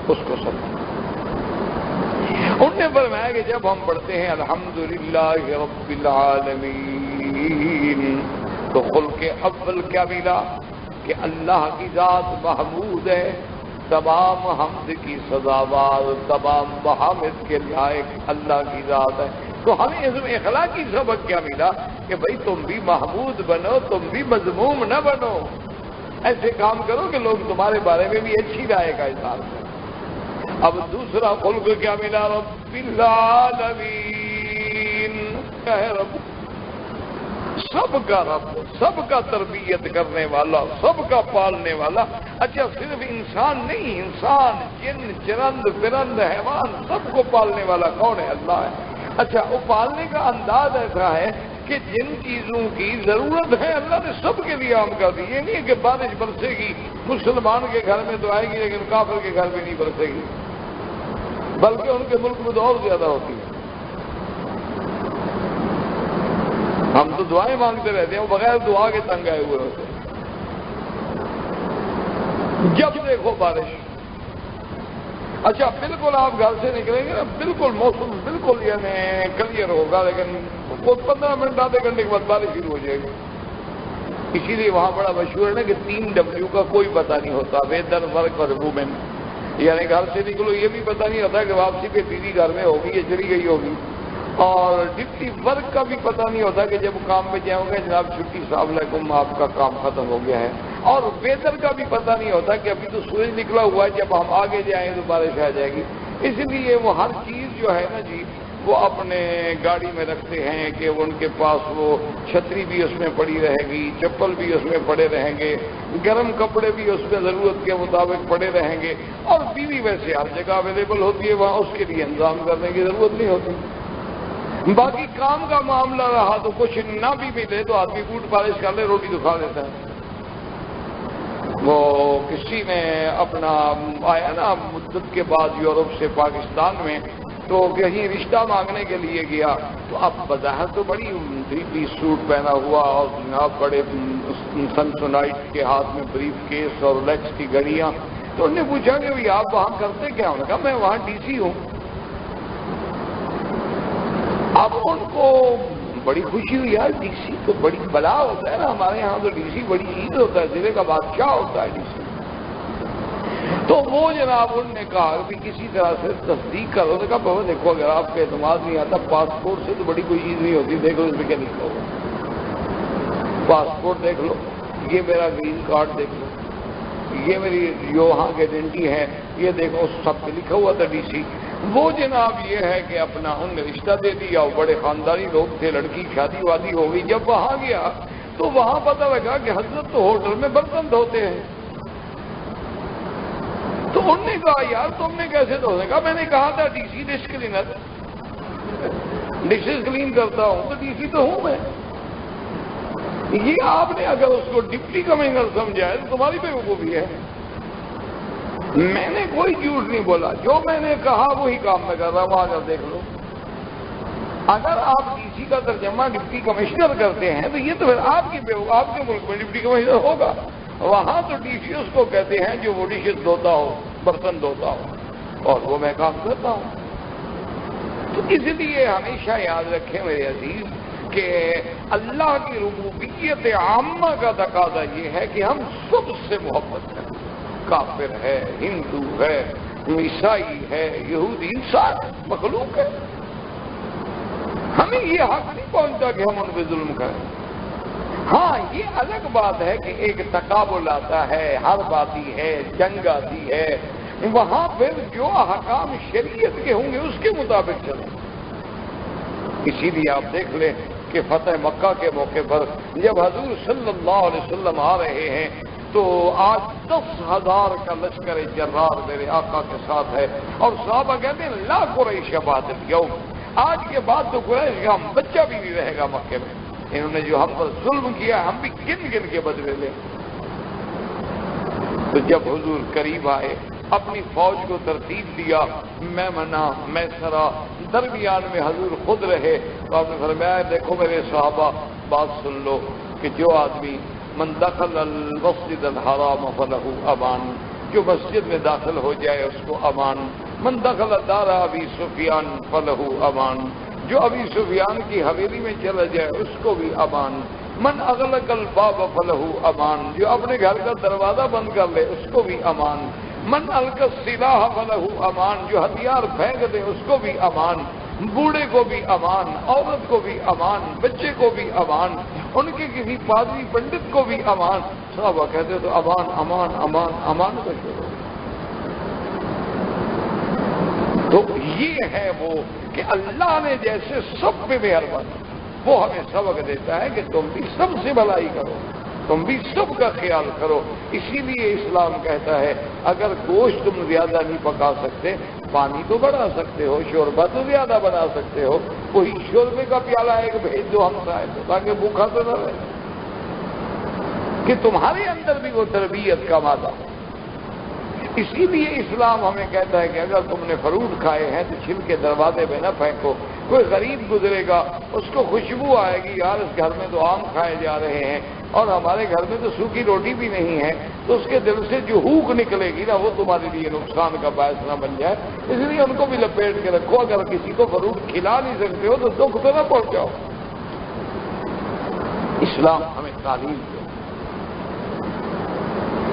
اس کو سمجھو۔ انہوں نے فرمایا کہ جب ہم پڑھتے ہیں الحمدللہ رب العالمین تو خلق اول کیا ملا؟ کہ اللہ کی ذات محمود ہے، تمام حمد کی سزاوار، تمام محامد کے لائق اللہ کی ذات ہے۔ تو ہمیں اس میں اخلاقی سبق کیا ملا؟ کہ بھئی تم بھی محمود بنو، تم بھی مذموم نہ بنو، ایسے کام کرو کہ لوگ تمہارے بارے میں بھی اچھی رائے کا اظہار کریں۔ اب دوسرا خلق کیا ملا؟ رب العالمین، کیا ہے رب؟ سب کا رب، سب کا تربیت کرنے والا، سب کا پالنے والا۔ اچھا صرف انسان نہیں، انسان، جن، چرند، پرند، حیوان، سب کو پالنے والا کون ہے؟ اللہ ہے۔ اچھا وہ پالنے کا انداز ایسا ہے کہ جن چیزوں کی ضرورت ہے اللہ نے سب کے لیے عام کر دی۔ یہ نہیں ہے کہ بارش برسے گی مسلمان کے گھر میں تو آئے گی لیکن کافر کے گھر میں نہیں برسے گی، بلکہ ان کے ملک میں تو اور زیادہ ہوتی ہے۔ ہم تو دعائیں مانگتے رہتے ہیں، وہ بغیر دعا کے تنگ آئے ہوئے ہوتے ہیں۔ جب دیکھو بارش، اچھا بالکل آپ گھر سے نکلیں گے نا، بالکل موسم بالکل یعنی کلیئر ہوگا، لیکن 15 منٹ آدھے گھنٹے کے بعد بارش شروع ہو جائے گی۔ اسی لیے وہاں بڑا مشہور ہے نا کہ 3W کا کوئی پتہ نہیں ہوتا، ویدر، ورک اور وومن۔ یعنی گھر سے نکلو یہ بھی پتہ نہیں ہوتا کہ واپسی پہ بیوی گھر میں ہوگی یا چلی گئی ہوگی، اور ڈپٹی ورک کا بھی پتہ نہیں ہوتا کہ جب کام پہ جاؤ گے جناب چھٹی السلام علیکم آپ کا کام ختم ہو گیا ہے، اور ویدر کا بھی پتہ نہیں ہوتا کہ ابھی تو سورج نکلا ہوا ہے، جب ہم آگے جائیں تو بارش آ جائے گی۔ اس لیے وہ ہر چیز جو ہے نا جی وہ اپنے گاڑی میں رکھتے ہیں کہ ان کے پاس وہ چھتری بھی اس میں پڑی رہے گی، چپل بھی اس میں پڑے رہیں گے، گرم کپڑے بھی اس میں ضرورت کے مطابق پڑے رہیں گے، اور بیوی ویسے ہر جگہ اویلیبل ہوتی ہے، وہاں اس کے لیے انتظام کرنے کی ضرورت نہیں ہوتی۔ باقی کام کا معاملہ رہا تو کچھ نہ بھی ملے تو آدمی بوٹ پالش کر لے، روٹی تو کھا لیتا ہے۔ وہ کسی نے اپنا آیا نا مدت کے بعد یورپ سے پاکستان میں، تو کہیں رشتہ مانگنے کے لیے گیا، تو اب بظاہر تو بڑی 3 پیس سوٹ پہنا ہوا اور جناب بڑے سنسونائٹ کے ہاتھ میں بریف کیس اور لیکس کی گھڑیاں، تو انہوں نے پوچھا کہ بھئی آپ وہاں کرتے کیا؟ انہوں نے کہا میں وہاں DC ہوں۔ اب ان کو بڑی خوشی ہوئی، یار DC تو بڑی بلا ہوتا ہے نا، ہمارے یہاں تو DC بڑی چیز ہوتا ہے، ضلع کا بادشاہ ہوتا ہے DC۔ تو وہ جناب انہوں نے کہا کہ کسی طرح سے تصدیق کرو۔ نے کہا بابا دیکھو اگر آپ کو اعتماد نہیں آتا، پاسپورٹ سے تو بڑی کوئی چیز نہیں ہوتی، دیکھ لو اس میں کیا لکھا ہوگا، پاسپورٹ دیکھ لو، یہ میرا گرین کارڈ دیکھ لو، یہ میری جو وہاں کی آئیڈینٹی ہے یہ دیکھو، سب پہ لکھا ہوا تھا DC۔ وہ جناب یہ ہے کہ اپنا ان نے رشتہ دے دیا، وہ بڑے خاندانی لوگ تھے، لڑکی شادی وادی ہو گئی۔ جب وہاں گیا تو وہاں پتہ لگا کہ حضرت تو ہوٹل میں برتن دھوتے ہیں۔ تو انہوں نے کہا یار تم نے کیسے دھونے؟ کہا میں نے کہا تھا DC dish cleaner, dishes clean کرتا ہوں تو DC تو ہوں میں۔ یہ آپ نے اگر اس کو ڈپٹی کمنگر سمجھا ہے تو تمہاری بے وقوفی ہے۔ میں نے کوئی جھوٹ نہیں بولا، جو میں نے کہا وہی کام میں کر رہا ہوں، وہاں جب دیکھ لو۔ اگر آپ ڈی سی کا ترجمہ ڈپٹی کمشنر کرتے ہیں تو یہ تو پھر آپ کے ملک میں ڈپٹی کمشنر ہوگا، وہاں تو ڈی سی اس کو کہتے ہیں جو وہ ڈشز دھوتا ہو، برتن دھوتا ہو، اور وہ میں کام کرتا ہوں۔ تو اس لیے ہمیشہ یاد رکھیں میرے عزیز کہ اللہ کی ربوبیت عامہ کا تقاضا یہ ہے کہ ہم سب سے محبت کریں، کافر ہے، ہندو ہے، عیسائی ہے، یہودی، انسان مخلوق ہے، ہمیں یہ حق نہیں پہنچتا کہ ہم ان پہ ظلم کریں۔ ہاں یہ الگ بات ہے کہ ایک تقابل آتا ہے، حرب آتی ہے، جنگ آتی ہے، وہاں پھر جو احکام شریعت کے ہوں گے اس کے مطابق چلیں۔ اسی لیے آپ دیکھ لیں کہ فتح مکہ کے موقع پر جب حضور صلی اللہ علیہ وسلم آ رہے ہیں تو آج 10,000 کا لشکر جرار میرے آقا کے ساتھ ہے، اور صحابہ کہتے ہیں لا قریش بعد اليوم، آج کے بعد تو قریش کا بچہ بھی نہیں رہے گا مکے میں، انہوں نے جو ہم پر ظلم کیا ہم بھی گن گن کے بدلے لیں۔ تو جب حضور قریب آئے، اپنی فوج کو ترتیب دیا، میمنہ میسرہ، درمیان میں حضور خود رہے، تو آپ نے فرمایا دیکھو میرے صحابہ بات سن لو کہ جو آدمی من دخل المسجد الحرام فلہ امان، جو مسجد میں داخل ہو جائے اس کو امان، من دخل دار ابی سفیان فلہ امان، جو ابی سفیان کی حویلی میں چلا جائے اس کو بھی امان، من اغلق الباب فلہ امان، جو اپنے گھر کا دروازہ بند کر لے اس کو بھی امان، من القى السلاح فلہ امان، جو ہتھیار پھینک دے اس کو بھی امان، بوڑھے کو بھی امان، عورت کو بھی امان، بچے کو بھی امان، ان کے کسی پادری پنڈت کو بھی امان۔ صحابہ کہتے تو امان امان امان امان کا شروع۔ تو یہ ہے وہ کہ اللہ نے جیسے سب پہ مہربانی، وہ ہمیں سبق دیتا ہے کہ تم بھی سب سے بھلائی کرو، تم بھی سب کا خیال کرو۔ اسی لیے اسلام کہتا ہے اگر گوشت تم زیادہ نہیں پکا سکتے، پانی تو بڑھا سکتے ہو، شوربہ تو زیادہ بنا سکتے ہو، وہی شوربے کا پیالہ ایک بھیج دو ہم سائے کو، تاکہ بھوکا تو نہ رہے، کہ تمہارے اندر بھی وہ تربیت کا مادہ ہو۔ اسی لیے اسلام ہمیں کہتا ہے کہ اگر تم نے فروٹ کھائے ہیں تو چھل کے دروازے میں نہ پھینکو، کوئی غریب گزرے گا اس کو خوشبو آئے گی، یار اس گھر میں تو آم کھائے جا رہے ہیں اور ہمارے گھر میں تو سوکھی روٹی بھی نہیں ہے، تو اس کے دل سے جو ہوک نکلے گی نا وہ تمہارے لیے نقصان کا باعث نہ بن جائے، اس لیے ان کو بھی لپیٹ کے رکھو۔ اگر کسی کو فروٹ کھلا نہیں سکتے ہو تو دکھ تو نہ پہنچاؤ۔ اسلام ہمیں تعلیم دے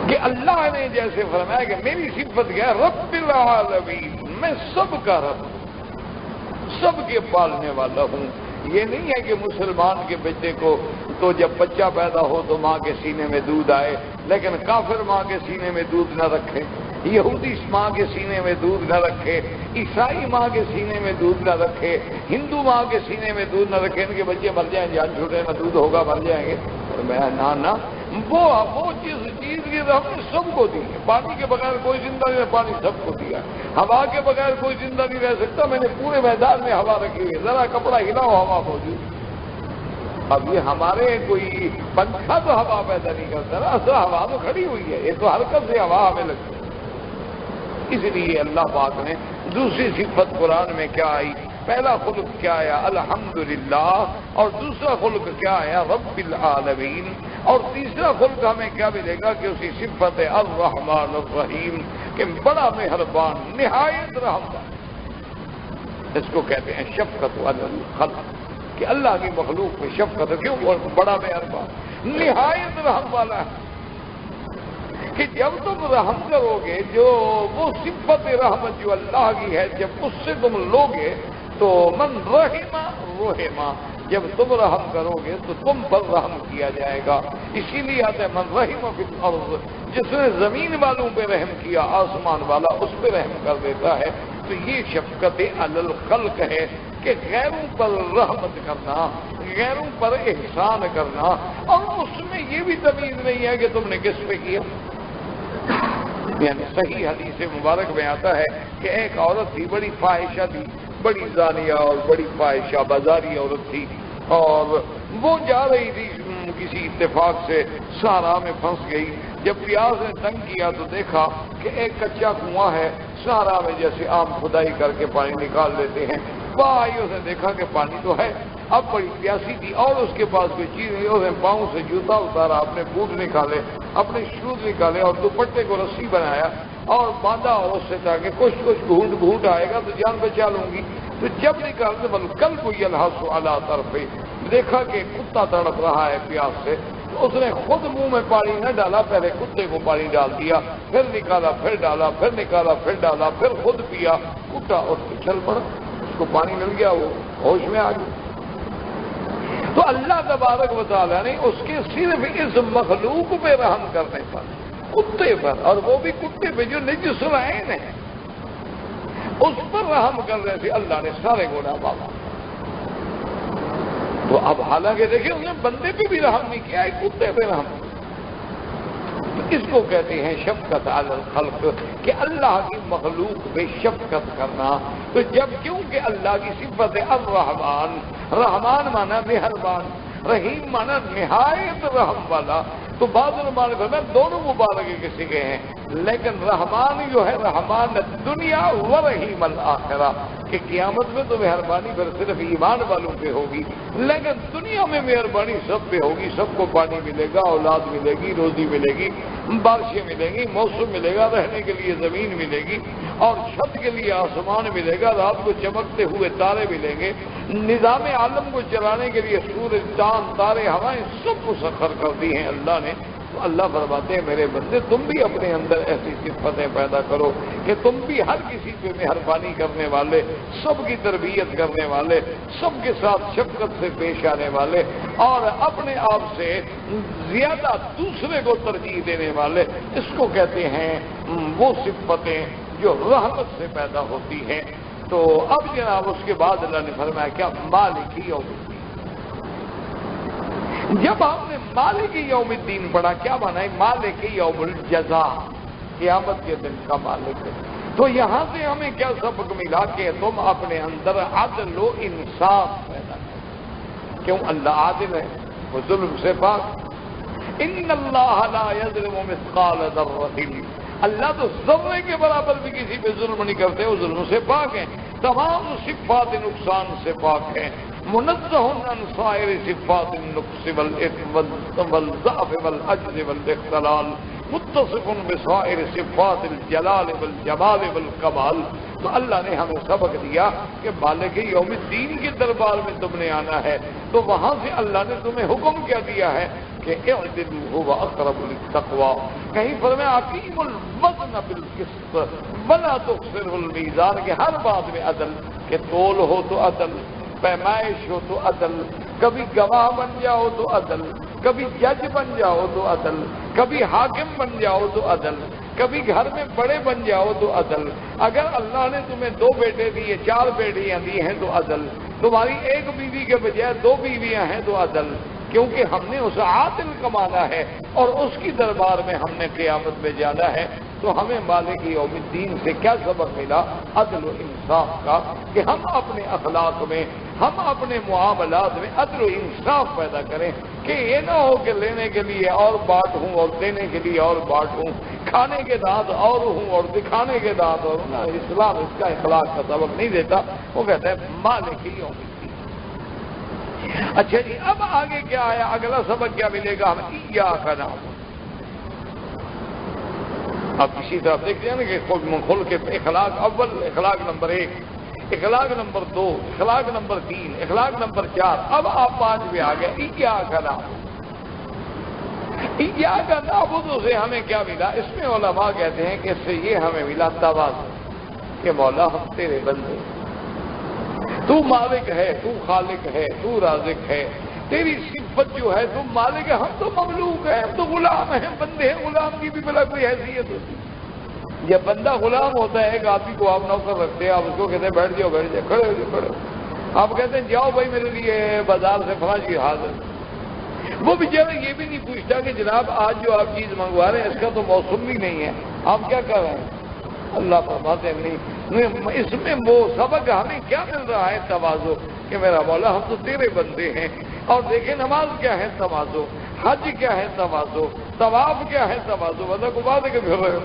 کہ اللہ نے جیسے فرمایا کہ میری صفت کیا ہے، رب العالمین، میں سب کا رب ہوں، سب کے پالنے والا ہوں۔ یہ نہیں ہے کہ مسلمان کے بچے کو تو جب بچہ پیدا ہو تو ماں کے سینے میں دودھ آئے، لیکن کافر ماں کے سینے میں دودھ نہ رکھے، یہودی ماں کے سینے میں دودھ نہ رکھے، عیسائی ماں کے سینے میں دودھ نہ رکھے، ہندو ماں کے سینے میں دودھ نہ رکھے، ان کے بچے مر جائیں، جان چھوٹے میں دودھ ہوگا مر جائیں گے۔ اور میں نہ وہ چیز کی ہم نے سب کو دی ہے، پانی کے بغیر کوئی زندہ نہیں، پانی سب کو دیا، ہوا کے بغیر کوئی زندہ نہیں رہ سکتا، میں نے پورے میدان میں ہوا رکھی ہوئی ہے، ذرا کپڑا ہلاؤ ہوا موجود۔ اب یہ ہمارے کوئی پنکھا تو ہوا پیدا نہیں کرتا نا، اصل ہوا تو کھڑی ہوئی ہے، یہ تو حرکت سے ہوا ہمیں لگتی ہے۔ اس لیے اللہ پاک نے دوسری صفت قرآن میں کیا آئی، پہلا خلق کیا آیا الحمدللہ، اور دوسرا خلق کیا آیا رب العالمین، اور تیسرا خلق ہمیں کیا ملے گا کہ اسی صفت الرحمن الرحیم، کہ بڑا مہربان نہایت رحم، اس کو کہتے ہیں شفقت علی الخلق، کہ اللہ کی مخلوق میں شفقت ہے، کیوں بڑا مہربان نہایت رحم والا ہے، کہ جب تم رحم کرو گے جو وہ صفت رحمت جو اللہ کی ہے جب اس سے تم لوگے تو من رحمہ رحمہ، جب تم رحم کرو گے تو تم پر رحم کیا جائے گا۔ اسی لیے آتا ہے من رحمہ فی الارض، جس نے زمین والوں پہ رحم کیا آسمان والا اس پہ رحم کر دیتا ہے۔ تو یہ شفقت علی الخلق ہے کہ غیروں پر رحمت کرنا، غیروں پر احسان کرنا، اور اس میں یہ بھی تمیز نہیں ہے کہ تم نے کس پہ کیا۔ یعنی صحیح حدیث مبارک میں آتا ہے کہ ایک عورت تھی، بڑی فاحشہ تھی، بڑی زانیہ اور بڑی فاحشہ بازاری عورت تھی، اور وہ جا رہی تھی کسی اتفاق سے صحرا میں پھنس گئی، جب پیاس نے تنگ کیا تو دیکھا کہ ایک کچا کنواں ہے، صحرا میں جیسے عام کھدائی کر کے پانی نکال لیتے ہیں، وہاں آئی، اس نے دیکھا کہ پانی تو ہے، اب بڑی پیاسی تھی اور اس کے پاس کوئی چیز نہیں، اس نے پاؤں سے جوتا اتارا، اپنے بوٹ نکالے، اپنے شوز نکالے اور دوپٹے کو رسی بنایا اور باندھا، اور اس سے کہا کہ کچھ گھونٹ آئے گا تو جان بچا لوں گی۔ تو جب نکالتے بل کل کو یلحس علی طرفے، دیکھا کہ کتا تڑپ رہا ہے پیاس سے، تو اس نے خود منہ میں پانی نہ ڈالا، پہلے کتے کو پانی ڈال دیا، پھر نکالا، پھر ڈالا، پھر نکالا، پھر ڈالا، پھر خود پیا، کتا اٹھ کے چل پڑا، اس کو پانی مل گیا، وہ ہوش میں آ گیا۔ تو اللہ تبارک و تعالیٰ نے اس کے صرف اس مخلوق پہ رحم کرنے پر، کتے پر، اور وہ بھی کتے پہ جو نجس العین ہے، اس پر رحم کرنے سے اللہ نے سارے گناہ معاف۔ تو اب حالانکہ دیکھیں اس نے بندے پہ بھی رحم نہیں کیا ہے، کتے پہ رحم۔ تو اس کو کہتے ہیں شفقت علی الخلق، کہ اللہ کی مخلوق پہ شفقت کرنا۔ تو جب کیونکہ اللہ کی صفت ہے الرحمن، رحمان مانا مہربان، رحیم مانا نہایت رحم والا، تو بعض علماء نے فرمایا دونوں مبارکے کسی کے ہیں، لیکن رحمان جو ہے رحمان دنیا و رحیم الآخرہ، کہ قیامت میں تو مہربانی پھر صرف ایمان والوں پہ ہوگی، لیکن دنیا میں مہربانی سب پہ ہوگی، سب کو پانی ملے گا، اولاد ملے گی، روزی ملے گی، بارشیں ملیں گی، موسم ملے گا، رہنے کے لیے زمین ملے گی، اور چھت کے لیے آسمان ملے گا، رات کو چمکتے ہوئے تارے ملیں گے، نظام عالم کو چلانے کے لیے سورج، چاند، تارے، ہوائیں سب مسخر کر دی ہیں اللہ نے۔ تو اللہ فرماتے ہیں میرے بندے تم بھی اپنے اندر ایسی صفتیں پیدا کرو کہ تم بھی ہر کسی پہ مہربانی کرنے والے، سب کی تربیت کرنے والے، سب کے ساتھ شفقت سے پیش آنے والے، اور اپنے آپ سے زیادہ دوسرے کو ترجیح دینے والے، اس کو کہتے ہیں وہ صفتیں جو رحمت سے پیدا ہوتی ہیں۔ تو اب جناب اس کے بعد اللہ نے فرمایا کیا؟ مالک یوم الدین۔ جب آپ نے مالک یوم الدین پڑھا، کیا مانا ہے؟ مالک یوم الجزا، قیامت کے دن کا مالک ہے۔ تو یہاں سے ہمیں کیا سبق ملا کہ تم اپنے اندر عدل و انصاف پیدا کرو۔ کیوں؟ اللہ عادل ہے، وہ ظلم سے پاک۔ ان اللہ لا یظلم مثقال ذرۃ، اللہ تو ذرے کے برابر بھی کسی پہ ظلم نہیں کرتے، وہ ظلم سے پاک ہیں، تمام صفات نقصان سے پاک ہیں، منزہ عن سائر صفات النقص والاثم والضعف والعجز والاختلال، متصف بسائر صفات الجلال والجمال والکمال۔ تو اللہ نے ہمیں سبق دیا کہ مالک یوم الدین کے دربار میں تم نے آنا ہے، تو وہاں سے اللہ نے تمہیں حکم کیا دیا ہے کہ اعدلوا هو اقرب للتقوى، کہیں فرمایا اقیموا الوزن بالقسط ولا تخسروا المیزان، کہ ہر بات میں عدل، کہ تول ہو تو عدل، پیمائش ہو تو عدل، کبھی گواہ بن جاؤ تو عدل، کبھی جج بن جاؤ تو عدل، کبھی حاکم بن جاؤ تو عدل، کبھی گھر میں بڑے بن جاؤ تو عدل، اگر اللہ نے تمہیں 2 بیٹے دیے، 4 بیٹیاں دی ہیں تو عدل، تمہاری ایک بیوی کے بجائے 2 بیویاں ہیں تو عدل، کیونکہ ہم نے اسے عادل کمانا ہے اور اس کی دربار میں ہم نے قیامت میں جانا ہے۔ تو ہمیں مالک یوم الدین سے کیا سبق ملا؟ عدل و انصاف کا، کہ ہم اپنے اخلاق میں، ہم اپنے معاملات میں عدل و انصاف پیدا کریں، کہ یہ نہ ہو کہ لینے کے لیے اور بانٹ ہوں اور دینے کے لیے اور بانٹ ہوں، کھانے کے دانت اور ہوں اور دکھانے کے دانت اور ہوں۔ اسلام اس کا اخلاق کا سبق نہیں دیتا، وہ کہتا ہے مالک یوم الدین۔ اچھا جی، اب آگے کیا آیا؟ اگلا سبق کیا ملے گا؟ ہم ایاک نعبد۔ اب اسی طرح دیکھتے ہیں نا کہ کھل کے اخلاق اول، اخلاق نمبر 1، اخلاق نمبر 2، اخلاق نمبر 3، اخلاق نمبر 4، اب آپ 5 پہ آ گئے ایاک نعبد۔ ایاک نعبد سے ہمیں کیا ملا؟ اس میں علماء کہتے ہیں کہ اس سے یہ ہمیں ملا تواضع، کہ مولا ہم تیرے بندے، تو مالک ہے، تو خالق ہے، تو رازق ہے، تیری صفت جو ہے، تم مالک ہے، ہم تو مملوک ہیں، ہم تو غلام ہیں، بندے ہیں، غلام کی بھی بلا کوئی حیثیت ہوتی ہے۔ جب بندہ غلام ہوتا ہے، ایک آدمی کو آپ نوکر رکھتے ہیں، آپ اس کو کہتے ہیں بیٹھ جاؤ، بیٹھ جاؤ، کھڑے ہو جاؤ، کھڑے ہو، آپ کہتے ہیں جاؤ بھائی میرے لیے بازار سے فلاں چیز حاضر، وہ بیچارہ یہ بھی نہیں پوچھتا کہ جناب آج جو آپ چیز منگوا رہے ہیں اس کا تو موسم بھی نہیں ہے، آپ کیا کر رہے ہیں؟ اللہ فرماتے ہیں نہیں۔ اس میں وہ سبق ہمیں کیا مل رہا ہے؟ تواضع، کہ میرا مولا ہم تو تیرے بندے ہیں۔ اور دیکھیں نماز کیا ہے؟ تواضع۔ حج کیا ہے تواضع، طواف کیا ہے تواضع، مطلب کو بات ہے کہ پھر رہے ہو،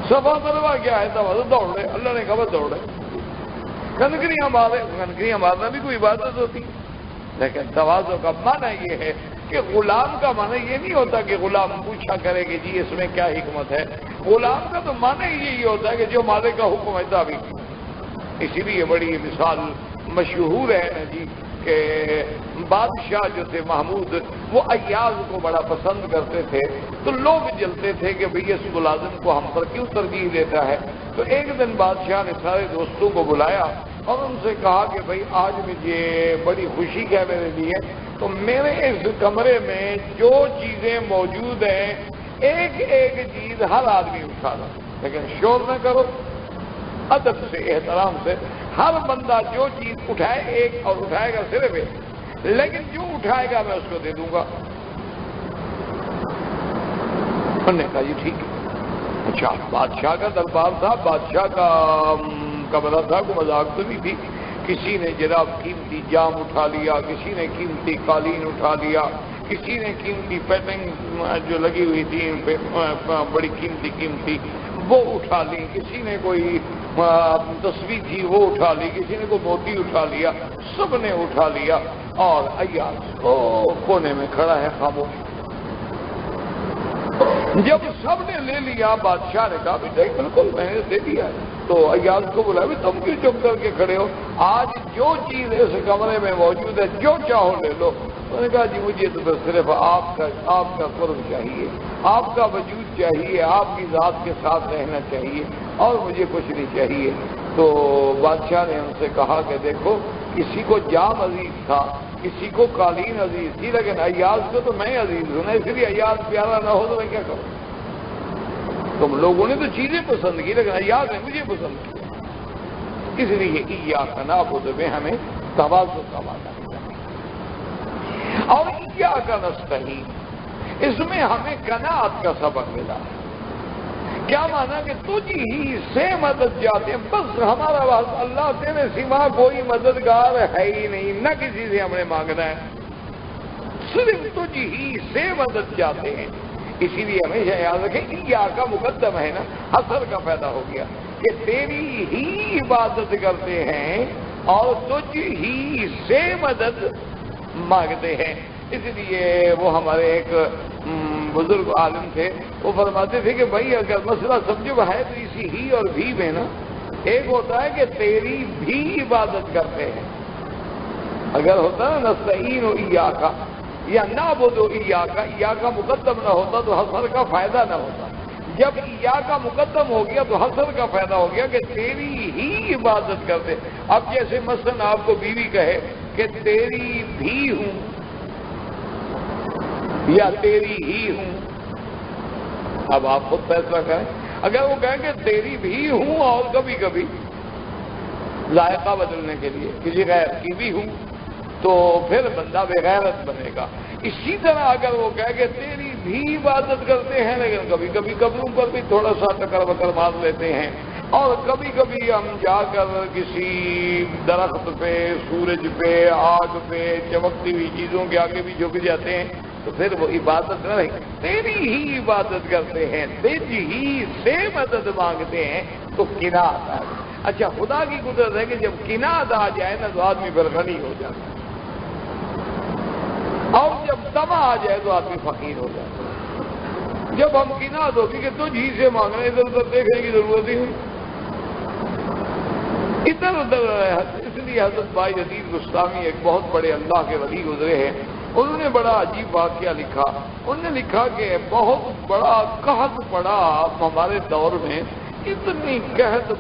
صفا مروا کیا ہے تواضع، دوڑ رہے، اللہ نے کہا دوڑ رہے، کنکریاں مارنا بھی کوئی عبادت ہوتی، لیکن تواضع کا معنی یہ ہے کہ غلام کا معنی یہ نہیں ہوتا کہ غلام پوچھا کرے کہ جی اس میں کیا حکمت ہے، غلام کا تو معنی یہی ہوتا ہے کہ جو مالک کا حکم ہے تابع، اسی لیے بڑی مثال مشہور ہے نا جی کہ بادشاہ جو تھے محمود وہ ایاز کو بڑا پسند کرتے تھے، تو لوگ جلتے تھے کہ بھئی اس ملازم کو ہم پر کیوں ترجیح دیتا ہے، تو ایک دن بادشاہ نے سارے دوستوں کو بلایا اور ان سے کہا کہ بھئی آج مجھے بڑی خوشی ہے میرے لیے، تو میرے اس کمرے میں جو چیزیں موجود ہیں ایک ایک چیز ہر آدمی اٹھا لو، لیکن شور نہ کرو، ادب سے احترام سے، ہر بندہ جو چیز اٹھائے ایک اور اٹھائے گا صرف ایک، لیکن جو اٹھائے گا میں اس کو دے دوں گا۔ انہوں نے کہا جی ٹھیک ہے۔ اچھا بادشاہ کا دربار تھا، بادشاہ کا کمرہ تھا، کوئی مذاق تو نہیں تھی، کسی نے جناب قیمتی جام اٹھا لیا، کسی نے قیمتی قالین اٹھا لیا، کسی نے قیمتی پیٹنگ جو لگی ہوئی تھی بڑی قیمتی وہ اٹھا لی، کسی نے کوئی تصویر تھی وہ اٹھا لی، کسی نے کوئی موتی اٹھا لیا، سب نے اٹھا لیا، اور ایاز کونے میں کھڑا ہے خاموش۔ جب سب نے لے لیا بادشاہ نے کہا بیٹا بالکل میں نے دے دیا ہے، تو ایاز کو بولا بھی تم کیوں چپ کر کے کھڑے ہو، آج جو چیز اس کمرے میں موجود ہے جو چاہو لے لو۔ انہوں نے کہا جی مجھے تو صرف آپ کا قرب چاہیے، آپ کا وجود چاہیے، آپ کی ذات کے ساتھ رہنا چاہیے، اور مجھے کچھ نہیں چاہیے۔ تو بادشاہ نے ان سے کہا کہ دیکھو کسی کو جام عزیز تھا، کسی کو قالین عزیز تھی، لیکن ایاز کو تو میں عزیز ہوں نا، اس لیے ایاز پیارا نہ ہو تو میں کیا کروں، تم لوگوں نے تو چیزیں پسند کی لیکن ایاز نے مجھے پسند کیا، اس لیے ایاک نعبد میں ہمیں تواضع کا وعدہ ملا، اور ایاک نستعین اس میں ہمیں قناعت کا سبق ملا۔ کیا مانا کہ تجھ ہی سے مدد جاتے ہیں، بس ہمارا بات اللہ تیرے سوا کوئی مددگار ہے ہی نہیں، نہ کسی سے ہم نے مانگنا ہے، صرف تجھ ہی سے مدد جاتے ہیں۔ اسی لیے ہمیشہ یاد رکھیں ایاک کا مقدم ہے نا، حصر کا پیدا ہو گیا کہ تیری ہی عبادت کرتے ہیں اور تجھ ہی سے مدد مانگتے ہیں۔ اس لیے وہ ہمارے ایک بزرگ عالم تھے، وہ فرماتے تھے کہ بھائی اگر مسئلہ سمجھو ہے تو اسی ہی اور بھی میں نا، ایک ہوتا ہے کہ تیری بھی عبادت کرتے ہیں، اگر ہوتا نا نستعین و ایاک یا نعبد و ایاک، ایاک مقدم نہ ہوتا تو حصر کا فائدہ نہ ہوتا، جب ایاک مقدم ہو گیا تو حصر کا فائدہ ہو گیا کہ تیری ہی عبادت کرتے۔ اب جیسے مثلا آپ کو بیوی کہے کہ تیری بھی ہوں یا تیری ہی ہوں، اب آپ خود فیصلہ کریں، اگر وہ کہیں کہ تیری بھی ہوں اور کبھی کبھی ذائقہ بدلنے کے لیے کسی غیر کی بھی ہوں تو پھر بندہ بغیرت بنے گا۔ اسی طرح اگر وہ کہے کہ تیری بھی عبادت کرتے ہیں لیکن کبھی کبھی قبروں پر بھی تھوڑا سا ٹکر بکر مار لیتے ہیں، اور کبھی کبھی ہم جا کر کسی درخت پہ، سورج پہ، آگ پہ، چمکتی ہوئی چیزوں کے آگے بھی جھک جاتے ہیں، تو پھر وہ عبادت نہ رہی، تیری ہی عبادت کرتے ہیں، تیری ہی سے مدد مانگتے ہیں، تو قناعت آ گئی۔ اچھا خدا کی قدرت ہے کہ جب قناعت آ جائے نا تو آدمی پھر غنی ہو جاتا ہے، اور جب طمع آ جائے تو آدمی فقیر ہو جاتا ہے۔ جب ہم قناعت ہوگی کہ تجھ ہی سے مانگ رہے ہیں، ادھر ادھر دیکھنے کی ضرورت ہی نہیں، ادھر ادھر، اس لیے حضرت بھائی عزیز گستامی ایک بہت بڑے اللہ کے ولی گزرے ہیں، انہوں نے بڑا عجیب واقعہ لکھا، انہوں نے لکھا کہ بہت بڑا قحط پڑا ہمارے دور میں، اتنی قحط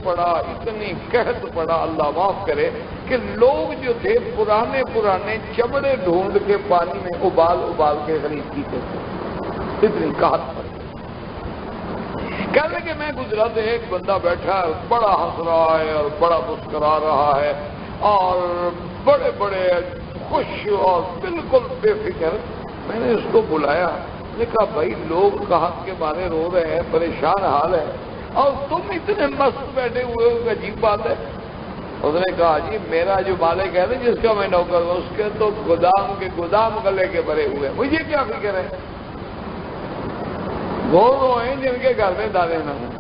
پڑا اللہ معاف کرے کہ لوگ جو تھے پرانے چمڑے ڈھونڈ کے پانی میں ابال کے غریب پیتے تھے، اتنی قحط پڑی۔ کہنے کہ میں گزرا تو ایک بندہ بیٹھا ہے، بڑا ہنس رہا ہے اور بڑا مسکرا رہا ہے اور بڑے بڑے خوش اور بالکل بے فکر۔ میں نے اس کو بلایا، نے کہا بھائی لوگ قحط کے مارے رو رہے ہیں، پریشان حال ہے، اور تم اتنے مست بیٹھے ہوئے ہو، عجیب بات ہے۔ اس نے کہا جی میرا جو مالک ہے نا جس کا میں نوکر ہوں اس کے تو گودام کے گودام گلے کے بھرے ہوئے، مجھے کیا فکر ہے؟ وہ ہیں جن کے گھر میں دانے نہ ہوں،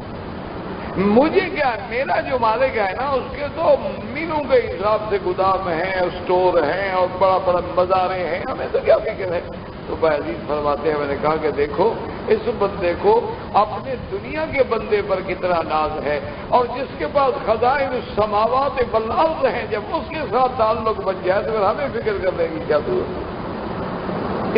مجھے کیا؟ میرا جو مالک ہے نا اس کے تو میلوں کے حساب سے گودام ہیں، اسٹور ہیں اور بڑا بڑا بازاریں ہیں، ہمیں تو کیا فکر ہے؟ تو باعزیز فرماتے ہیں میں نے کہا کہ دیکھو اس بندے کو اپنے دنیا کے بندے پر کتنا ناز ہے، اور جس کے پاس خزائن السماوات والارض ہیں جب اس کے ساتھ تعلق بن جائے تو پھر ہمیں فکر کرنے کی کیا ضرورت ہے؟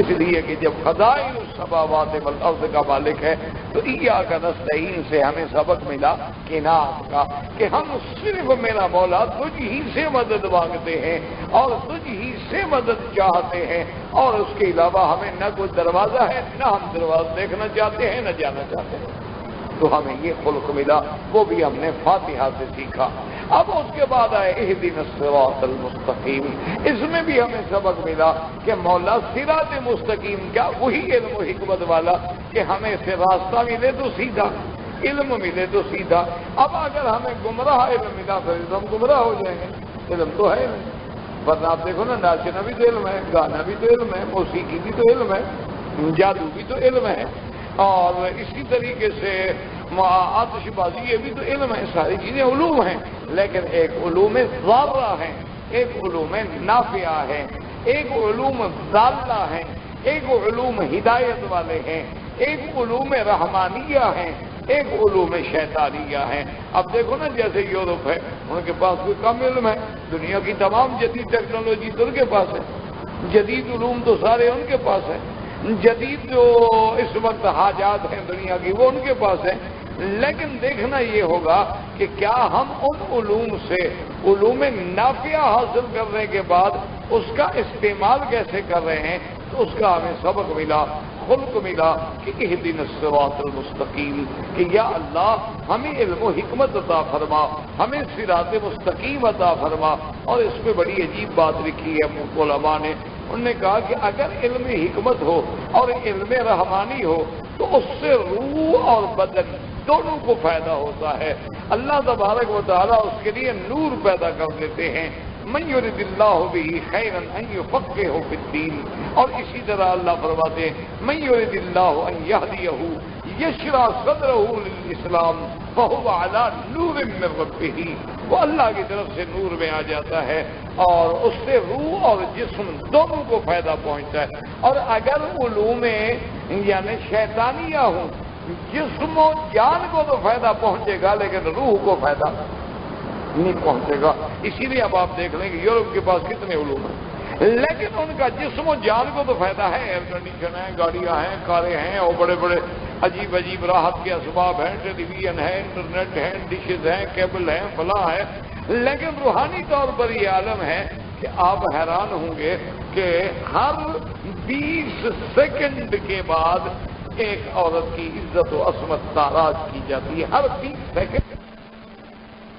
اس لیے کہ جب خزائن السماوات والارض کا مالک ہے تو ایاک نستعین سے ہمیں سبق ملا قناعت کا، کہ ہم صرف میرا مولا تجھ ہی سے مدد مانگتے ہیں اور تجھ ہی سے مدد چاہتے ہیں، اور اس کے علاوہ ہمیں نہ کوئی دروازہ ہے، نہ ہم دروازہ دیکھنا چاہتے ہیں، نہ جانا چاہتے ہیں۔ تو ہمیں یہ خلق ملا، وہ بھی ہم نے فاتحہ سے سیکھا۔ اب اس کے بعد آئے اہدنا الصراط المستقیم، اس میں بھی ہمیں سبق ملا کہ مولا صراط مستقیم کیا؟ وہی علم و حکمت والا کہ ہمیں سے راستہ ملے تو سیدھا، علم ملے تو سیدھا۔ اب اگر ہمیں گمراہ علم ملا پھر تو ہم گمراہ ہو جائیں گے، علم تو ہے نہیں۔ ورنہ آپ دیکھو نا، ناچنا بھی تو علم ہے، گانا بھی تو علم ہے، موسیقی بھی تو علم ہے، جادو بھی تو علم ہے، اور اسی طریقے سے آتش بازی یہ بھی تو علم ہے، ساری چیزیں علوم ہیں، لیکن ایک علوم ضارہ ہیں، ایک علوم نافعہ ہیں، ایک علوم ضالہ ہیں، ایک علوم ہدایت والے ہیں، ایک علوم رحمانیہ ہیں، ایک علوم شیطانیہ ہیں۔ اب دیکھو نا جیسے یورپ ہے، ان کے پاس کوئی کم علم ہے، دنیا کی تمام جدید ٹیکنالوجی تو ان کے پاس ہے، جدید علوم تو سارے ان کے پاس ہیں، جدید جو اس وقت حاجات ہیں دنیا کی وہ ان کے پاس ہیں، لیکن دیکھنا یہ ہوگا کہ کیا ہم ان علوم سے علوم نافعہ حاصل کرنے کے بعد اس کا استعمال کیسے کر رہے ہیں؟ تو اس کا ہمیں سبق ملا، خلق ملا کہ اہدنا الصراط المستقیم، کہ یا اللہ ہمیں علم و حکمت عطا فرما، ہمیں صراط مستقیم عطا فرما۔ اور اس پہ بڑی عجیب بات لکھی ہے علماء نے، انہوں نے کہا کہ اگر علم حکمت ہو اور علم رحمانی ہو تو اس سے روح اور بدن دونوں کو فائدہ ہوتا ہے۔ اللہ تبارک و تعالیٰ اس کے لیے نور پیدا کر دیتے ہیں، من یرد اللہ بہ خیرا ان یفقہہ فی الدین، اور اسی طرح اللہ فرماتے ہیں من یرد اللہ ان یہدیہ یشرح صدرہ للاسلام فہو علی نور من ربہ، وہ اللہ کی طرف سے نور میں آ جاتا ہے اور اس سے روح اور جسم دونوں کو فائدہ پہنچتا ہے۔ اور اگر علوم یعنی شیطانیہ ہوں، جسم و جان کو تو فائدہ پہنچے گا لیکن روح کو فائدہ نہیں پہنچے گا۔ اسی لیے اب آپ دیکھ لیں کہ یورپ کے پاس کتنے علوم ہیں لیکن ان کا جسم و جان کو تو فائدہ ہے، ایئر کنڈیشن ہے، گاڑیاں ہیں، کاریں ہیں، اور بڑے بڑے عجیب عجیب راحت کے اسباب ہیں، ٹیلی ویژن ہے، انٹرنیٹ ہے، ڈشز ہیں، کیبل ہیں، فلاں ہے، لیکن روحانی طور پر یہ عالم ہے کہ آپ حیران ہوں گے کہ ہر 20 سیکنڈ کے بعد ایک عورت کی عزت و عصمت تاراج کی جاتی ہے، ہر 20 سیکنڈ